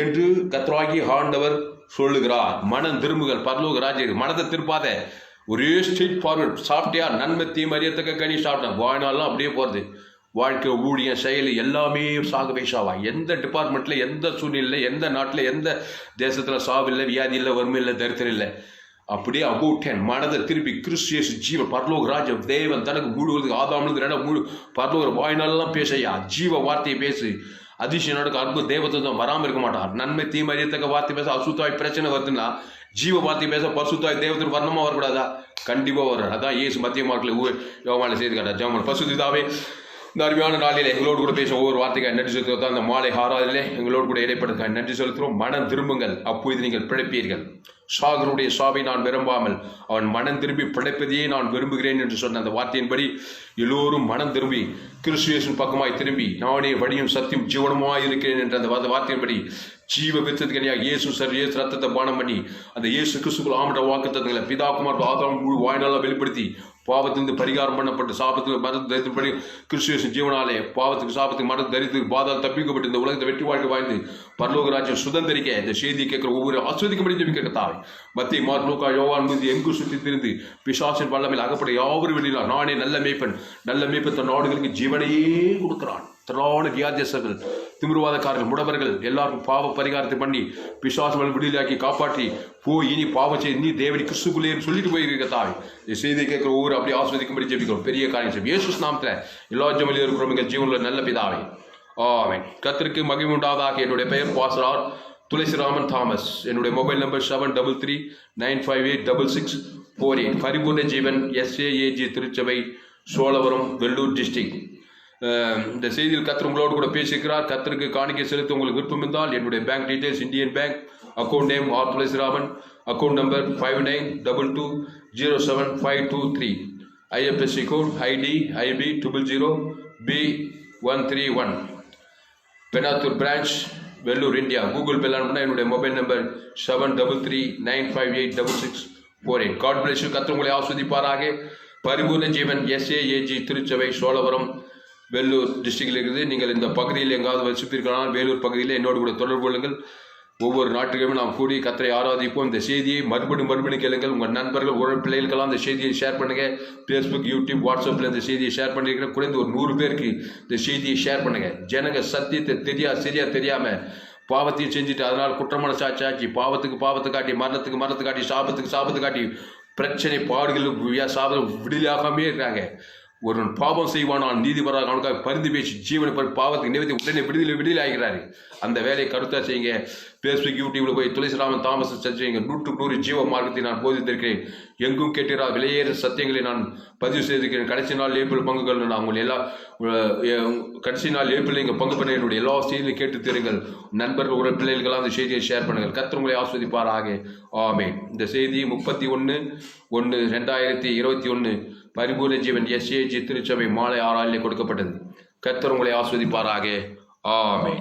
என்று கர்த்தராகிய ஆண்டவர் சொல்லுகிறார். மனம் திரும்புகள், பரலோக ராஜ்யம். மனதை திருப்பாத, ஒரே ஸ்ட்ரெயிட் ஃபார்வர்ட். சாப்பிட்டியா? நன்மை தீமை அறியத்தக்க கனி சாப்பிட்டேன். வாழ்நாள்லாம் அப்படியே போகிறது. வாழ்க்கை, ஊழியம், செயல் எல்லாமே சாகவே சாவா. எந்த டிபார்ட்மெண்ட்டில், எந்த சூழ்நிலையில், எந்த நாட்டில், எந்த தேசத்தில் சாவு இல்லை, வியாதி இல்லை, வறுமை இல்லை, தரித்திரம் இல்லை. அப்படியே அபவுட் 10 மனதை திருப்பி கிறிஸ்து ஜீவன் பரலோக ராஜ்யம் தேவன் தனக்கு முழுவதுக்கு ஆதாமுக்கு ரெண்டா முழு பரலோக வாய்நாளெல்லாம் பேசையா. ஜீவ வார்த்தையை பேசு. அதிசயம் நடக்கும், அற்புத தேவத்துவம் வராமல் இருக்க மாட்டார். நன்மை தீமை அறியத்தக்க வார்த்தை பேச. அசுத்தாய் பிரச்சனை வருதுன்னா ஜீவ வார்த்தை பேச பசுத்தாய் தேவத்துக்கு வர்ணமா வரக்கூடாதா? கண்டிப்பா வர்றார். அதான் இயேசு மத்திய மார்க்கில் யோவானில் செய்து காட்டார். ஜெபம். பசுதாவே, இந்த அருமையான நாளில் எங்களோடு கூட பேச ஒவ்வொரு வார்த்தைக்காக நன்றி செலுத்துவோம். அந்த மாலை ஆறாவதிலே எங்களோடு கூட இடைப்படுறதுக்காக நன்றி செலுத்துகிறோம். மனம் திரும்புங்கள், அப்போது நீங்கள் பிழைப்பீர்கள். சாகருடைய சாவை நான் விரும்பாமல் அவன் மனம் திரும்பி பிழைப்பதையே நான் விரும்புகிறேன் என்று சொன்ன அந்த வார்த்தையின்படி எல்லோரும் மனம் திரும்பி கிறிஸ்துவின் பக்கமாய் திரும்பி, நானே வழியும் சத்தியம் ஜீவனமாய் இருக்கிறேன் என்ற அந்த வார்த்தையின்படி ஜீவ விருத்தத்துக்கு இயேசு சார் இயேசு ரத்தத்தை பானம் பண்ணி அந்த இயேசு கிறிஸ்துக்குள் ஆமட்ட வாக்கு தத்துவங்களை பிதாகுமார் ஆதாம் முழு வாய்நாளாக வெளிப்படுத்தி பாவத்திலிருந்து பரிகாரம் பண்ணப்பட்டு சாபத்துக்கு மரத்து தரித்திரப்படி கிறிஸ்துவின் ஜீவனாலே பாவத்துக்கு சாபத்துக்கு மரத்து தரித்துக்கு பாதால் தப்பிக்கப்பட்டு இந்த உலகத்தை வெற்றி வாழ்க்கை வாழ்ந்து பரலோக ராஜ்யம் சுதந்திரிக்க இந்த செய்தியை கேட்கிற ஒவ்வொரு ஆஸ்வதிக்கும்படி ஜெபிக்க தாய் மத்திய மார்க் லூக்கா யோவான் மீது எங்கு சுற்றி திரிந்து பிசாசின் வல்லமையில் அகப்பட யாவரும் வெளியிலா நானே நல்ல மேய்ப்பன் தன் நாடுகளுக்கு ஜீவனையே கொடுக்கிறான். திரளான வியாதியஸ்தர்கள், திமிர்வாதக்காரர்கள், முடவர்கள் எல்லாருக்கும் பாவ பரிகாரத்தை பண்ணி பிசாசுகள் விடுதலையாக்கி காப்பாற்றி போய் இனி பாவம் செய்து நீ தேவனி கிறிஸ்துக்குள்ளே சொல்லிட்டு போயிருக்க தாய் இந்த செய்தியை கேட்கிற ஒவ்வொரு அப்படி ஆஸ்வதிக்கும்படி ஜெபிக்கிறோம். பெரிய காரியம் செய்யும் இயேசு நாமத்தில் எல்லா ஜெபத்திலும் இருக்கிறோம் எங்கள் ஜீவனில் நல்ல பிதாவே, ஆமென். கர்த்தருக்கு மகிமை உண்டாவதாக. என்னுடைய பெயர் பாஸ்டர் துளசிராமன் தாமஸ். என்னுடைய மொபைல் நம்பர் 7339586648. பரிபூர்ண ஜீவன் SAAG திருச்சபை, சோழவரம், வெள்ளூர் டிஸ்ட்ரிக்ட். இந்த செய்தியில் கர்த்தர் உங்களோடு கூட பேசியிருக்கிறார். கர்த்தருக்கு காணிக்கை செலுத்த உங்களுக்கு விருப்பம் இருந்தால் என்னுடைய bank details, Indian bank, account name Tulasiraman, account number 5922075523, IFSC code ID IB 000B131, Penathur branch, Vellur, India. Google பேல அனுப்புனா என்னுடைய mobile number 7339586648. God bless you. கர்த்தர் உங்களை ஆஸ்வதிப்பாராக. பரிபூர்ண ஜீவன் SAAG திருச்சபை, சோழவரம், வேலூர் டிஸ்ட்ரிக்டில் இருக்குது. நீங்கள் இந்த பகுதியில் எங்காவது வசிப்பீர்களானால் வேலூர் பகுதியில் என்னோடு கூட தொடர்பு கொள்ளுங்கள். ஒவ்வொரு நாட்டுக்குமே நாம் கூடி கர்த்தரை ஆராதிப்போம். இந்த செய்தியை மறுபடியும் கேளுங்கள். உங்கள் நண்பர்கள், உறவு பிள்ளைகளுக்கெல்லாம் இந்த செய்தியை ஷேர் பண்ணுங்கள். ஃபேஸ்புக், யூடியூப், வாட்ஸ்அப்பில் இந்த செய்தியை ஷேர் பண்ணியிருக்கிறேன். குறைந்து ஒரு 100 பேருக்கு இந்த செய்தியை ஷேர் பண்ணுங்கள். ஜனங்க சத்தியத்தை சரியா தெரியாமல் பாவத்தையும் செஞ்சுட்டு அதனால் குற்றமான சாட்சி பாவத்துக்கு காட்டி, மரணத்துக்கு காட்டி, சாபத்துக்கு காட்டி பிரச்சனை பாடுகள் சாபம் விடுதலையாகாமே இருக்காங்க. ஒரு பாவம் செய்வானால் நீதிபராக அவனுக்காக பரிந்து பேசி ஜீவனை பாவத்துக்கு நிவர்த்தி உடனே விடுதலை ஆகிறாரு. அந்த வேலையை கருத்தா செய்யுங்க. ஃபேஸ்புக், யூடியூப்ல போய் துளசிராமன் தாமஸ் சர்ச் செய்யுங்க. 100க்கு 100 ஜீவ மார்க்கத்தை நான் போதித்திருக்கிறேன். எங்கும் கேட்டீரா விலையேற சத்தியங்களை நான் பதிவு செய்திருக்கிறேன். கடைசி நாள் ஏப்ரல் பங்குகள் நான் உங்களை எல்லாம் கடைசி நாள் ஏப்ரல் நீங்கள் பங்கு பண்ண என்னுடைய எல்லா செய்தியும் கேட்டு தருங்கள். நண்பர்கள், உறவு பிள்ளைகளெல்லாம் அந்த செய்தியை ஷேர் பண்ணுங்கள். கர்த்தர் உங்களை ஆஸ்வதிப்பாராக. ஆமென். இந்த செய்தி 31/1/2021 பரிபூர்ண ஜீவன் SAAG திருச்சபை மாலை 6 கொடுக்கப்பட்டது. கர்த்தர் உங்களை ஆஸ்வதிப்பாராக. ஆமென்.